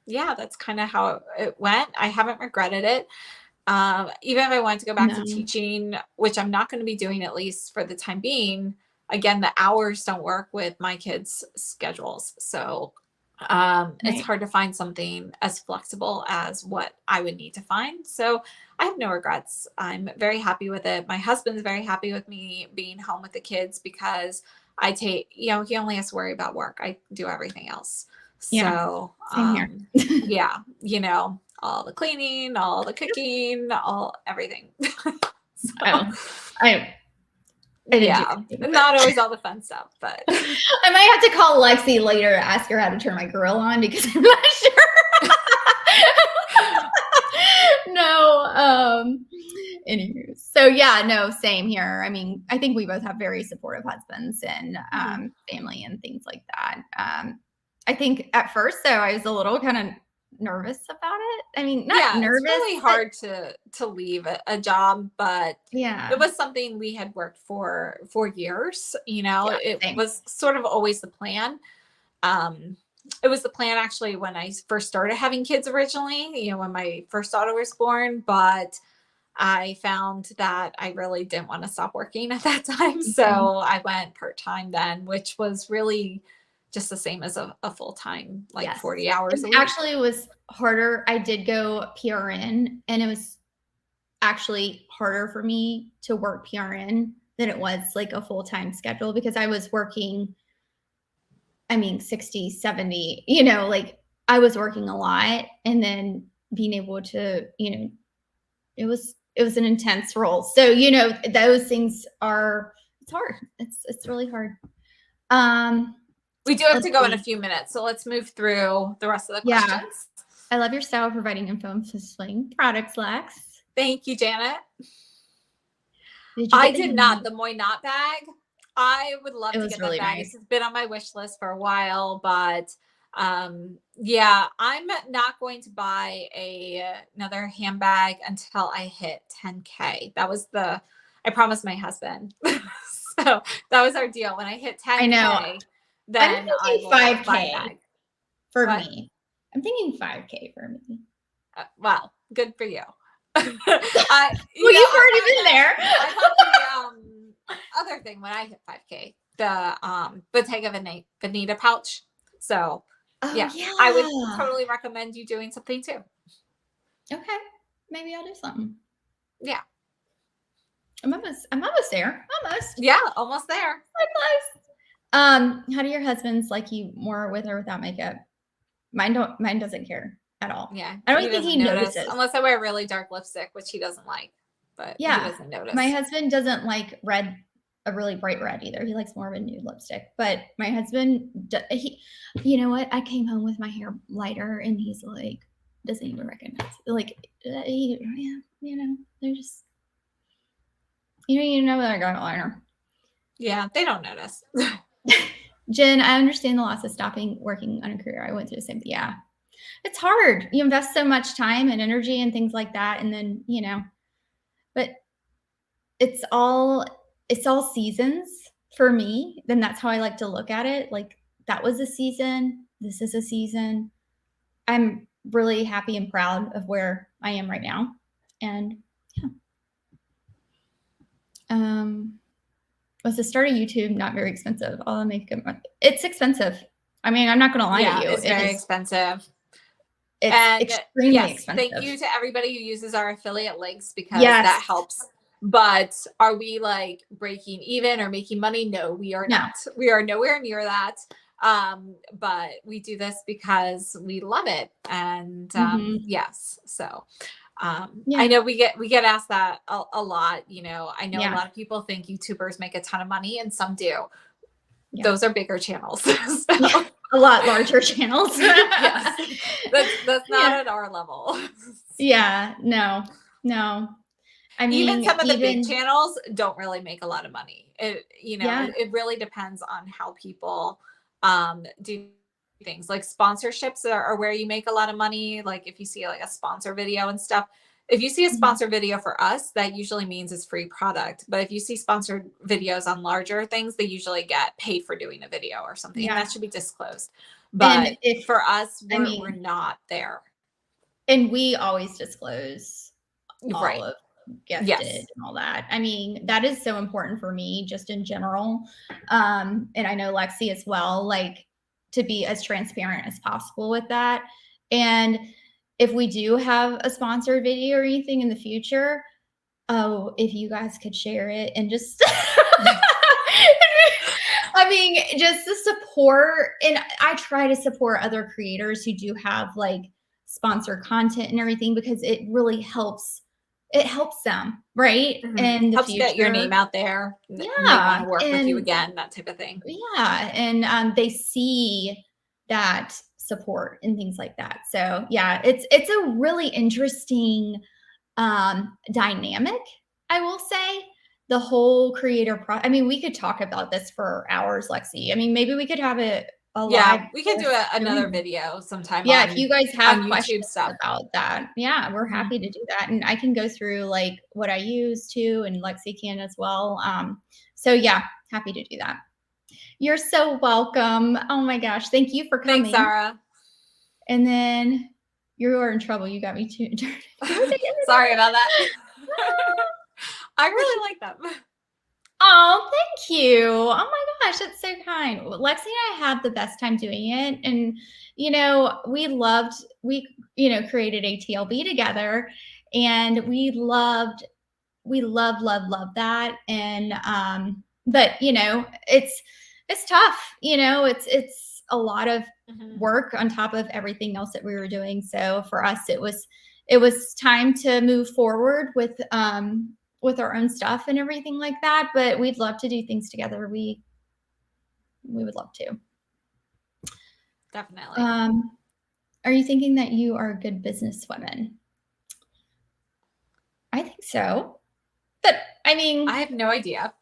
yeah, that's kind of how it went. I haven't regretted it. Even if I wanted to go back to no, teaching, which I'm not going to be doing, at least for the time being, again, the hours don't work with my kids' schedules. So it's right, hard to find something as flexible as what I would need to find. So I have no regrets. I'm very happy with it. My husband's very happy with me being home with the kids, because I take, he only has to worry about work. I do everything else. yeah, So, same here. yeah, all the cleaning, all the cooking, all everything. So, Oh, I I didn't do yeah, anything, but not always all the fun stuff, but I might have to call Lexi later to ask her how to turn my grill on because I'm not sure. No, anywho. So yeah, no, same here. I mean, I think we both have very supportive husbands and Mhm. family and things like that. I think at first though, I was a little kind of nervous about it. I mean, not Yeah, it's nervous, really but hard to leave a job, but it yeah, was something we had worked for years. yeah, It same. was sort of always the plan. Um, it was the plan actually when I first started having kids originally, when my first daughter was born, but I found that I really didn't want to stop working at that time. So I went part-time then, which was really just the same as a full-time, like Yes. 40 hours It a week. actually was harder. I did go PRN, and it was actually harder for me to work PRN than it was like a full-time schedule, because I was working, 60, 70, like I was working a lot, and then being able to, it was an intense role. So, those things it's hard. It's really hard. We do have Let's to go in see. a few minutes, so let's move through the rest of the Yeah. questions. I love your style of providing info and displaying products, Lex. Thank you, Janet. Did you I get the did not. The Moy Not bag. I would love It to was get really that bag. nice. It's been on my wish list for a while, but yeah, I'm not going to buy another handbag until I hit 10K. That was I promised my husband. So that was our deal. When I hit 10K, I know. then I thinking will buy a 5K bag. for What? me. I'm thinking 5K for me. Well, good for you. Well, you've already been there. I thought the other thing when I hit 5K, the Bottega Veneta pouch. So yeah, I would totally recommend you doing something too. Okay, maybe I'll do something. Yeah, I'm almost there. Almost. yeah, almost there. How do your husbands like you more with or without makeup? Mine doesn't care at all. Yeah, I don't think he notices. unless I wear really dark lipstick, which he doesn't like. But he doesn't notice. My husband doesn't like red, a really bright red either. He likes more of a nude lipstick. But my husband, you know what? I came home with my hair lighter, and he's like, doesn't even recognize it. Like, they're just, you know that I got a liner. Yeah, they don't notice. Jen, I understand the loss of stopping working on a career. I went through the same thing. Yeah. It's hard. You invest so much time and energy and things like that. And then, but it's all seasons for me. Then that's how I like to look at it. Like, that was a season. This is a season. I'm really happy and proud of where I am right now. And was the start of YouTube not very expensive? All the makeup, it's expensive. I'm not going to lie to you. It's very expensive. It's extremely expensive. Thank you to everybody who uses our affiliate links, because that helps. But are we like breaking even or making money? No, we are not. We are nowhere near that. But we do this because we love it. And yes. So I know we get asked that a lot. I know a lot of people think YouTubers make a ton of money, and some do. Yeah. Those are bigger channels. So. A lot larger channels. Yes. That's not at our level. Yeah, no. Even some of the big channels don't really make a lot of money. It really depends on how people do things. Like sponsorships are where you make a lot of money. Like if you see like a sponsor video and stuff. If you see a sponsor video for us, that usually means it's free product. But if you see sponsored videos on larger things, they usually get paid for doing a video or something. Yeah. And that should be disclosed. But for us, we're not there. And we always disclose all of gifted and all that. That is so important for me just in general. And I know Lexi as well, like to be as transparent as possible with that. And if we do have a sponsored video or anything in the future, if you guys could share it and just, just the support. And I try to support other creators who do have like sponsored content and everything, because it really helps. It helps them, right? Mm-hmm. And helps get your name out there. Yeah, they want to work with you again, that type of thing. Yeah, and they see that support and things like that. So yeah, it's a really interesting dynamic, I will say. The whole creator we could talk about this for hours, Lexi. Maybe we could have a live. We could do another video sometime. Yeah, if you guys have questions about that, we're happy to do that. And I can go through like what I use too, and Lexi can as well. So yeah, happy to do that. You're so welcome. Oh my gosh. Thank you for coming. Thanks, Sarah. And then you are in trouble. You got me too. Sorry about that. I really like them. Oh, thank you. Oh my gosh, that's so kind. Lexi and I had the best time doing it. And, we created a TLB together, and we loved, love that. And, but, it's tough, it's a lot of work on top of everything else that we were doing. So for us, it was time to move forward with our own stuff and everything like that. But we'd love to do things together. We would love to. Definitely. Are you thinking that you are a good businesswoman? I think so. But I mean, I have no idea.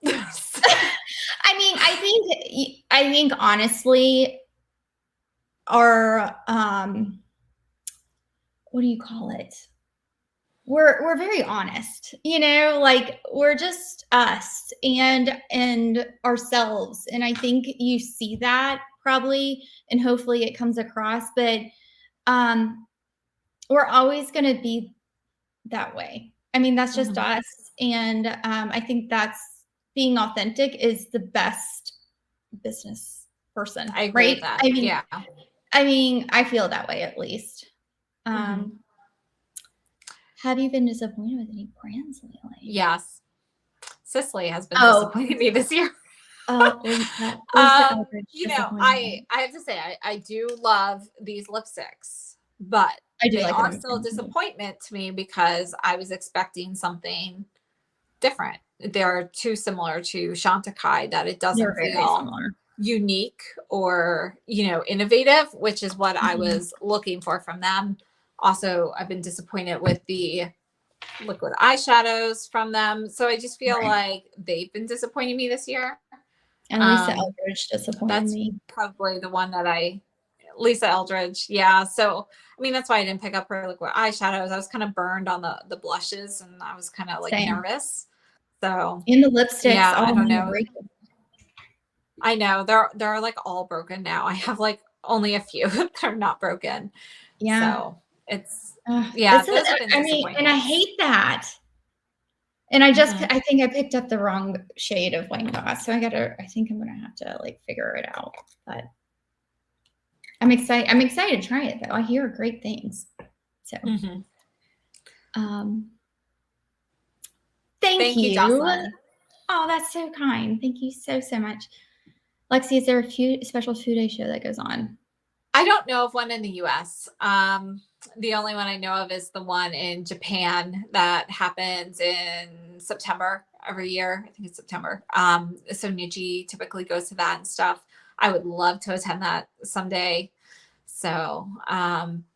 I think honestly, our what do you call it? We're very honest, like we're just us and ourselves. And I think you see that probably, and hopefully it comes across, but we're always going to be that way. I mean, that's just us. And I think that's being authentic is the best business person. I agree with that. I mean, I feel that way at least. Have you been disappointed with any brands lately? Yes. Cicely has been disappointing me this year. I have to say, I do love these lipsticks, but they are still a disappointment to me because I was expecting something different. They're too similar to Chantecaille that it doesn't feel unique or, innovative, which is what I was looking for from them. Also, I've been disappointed with the liquid eyeshadows from them. So I just feel like they've been disappointing me this year. And Lisa Eldridge disappointed me. That's probably the one that Lisa Eldridge. Yeah. So, I mean, that's why I didn't pick up her liquid eyeshadows. I was kind of burned on the blushes, and I was kind of nervous. So, in the lipsticks, I don't know. I know they're like all broken now. I have like only a few that are not broken. Yeah. So it's and I hate that. And I think I picked up the wrong shade of wine glass. So I think I'm gonna have to figure it out. But I'm excited. I'm excited to try it though. I hear great things. So thank you. Jocelyn. Oh, that's so kind. Thank you so much. Lexi, is there a special food day show that goes on? I don't know of one in the US. The only one I know of is the one in Japan that happens in September every year. I think it's September. So Niji typically goes to that and stuff. I would love to attend that someday. So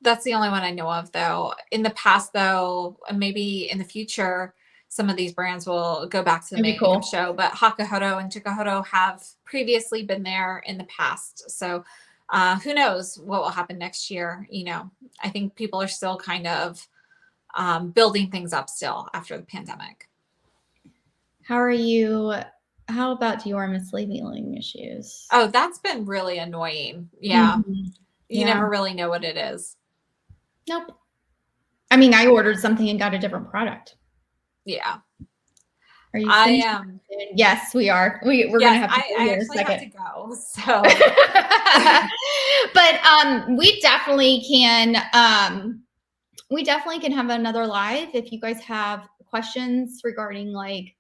that's the only one I know of though. In the past though, and maybe in the future, some of these brands will go back to the makeup show, but Hakuhodo and Chikuhodo have previously been there in the past. So who knows what will happen next year? I think people are still kind of building things up still after the pandemic. How about Dior mislabeling issues? Oh, that's been really annoying. Yeah. You never really know what it is. Nope. I mean, I ordered something and got a different product. Yeah. Are you? I am. Yes, we are. We're gonna have to I actually have to go. So, but we definitely can. We definitely can have another live if you guys have questions regarding we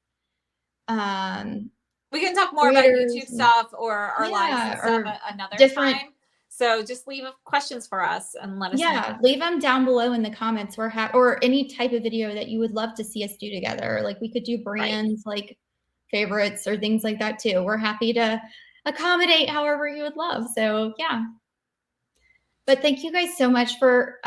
can talk more about YouTube stuff or our lives and stuff another time. So just leave questions for us and let us know. Yeah, leave them down below in the comments or any type of video that you would love to see us do together. Like we could do brands favorites or things like that too. We're happy to accommodate however you would love. So yeah. But thank you guys so much for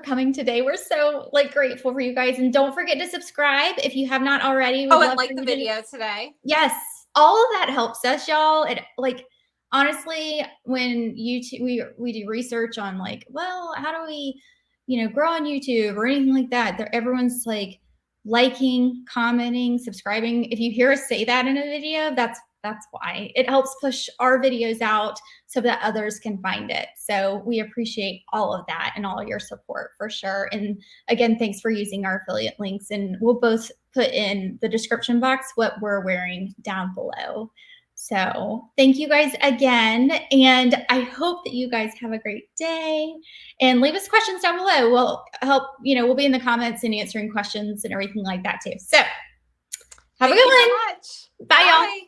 coming today. We're so grateful for you guys. And don't forget to subscribe if you have not already. And like the video today. Yes. All of that helps us, y'all. It honestly, when we do research on how do we, grow on YouTube or anything like that, everyone's liking, commenting, subscribing. If you hear us say that in a video, that's That's why. It helps push our videos out so that others can find it. So we appreciate all of that and all your support for sure. And again, thanks for using our affiliate links. And we'll both put in the description box what we're wearing down below. So thank you guys again. And I hope that you guys have a great day. And leave us questions down below. We'll help, we'll be in the comments and answering questions and everything like that too. So have a good one. Thank you so much. Bye, y'all. Bye.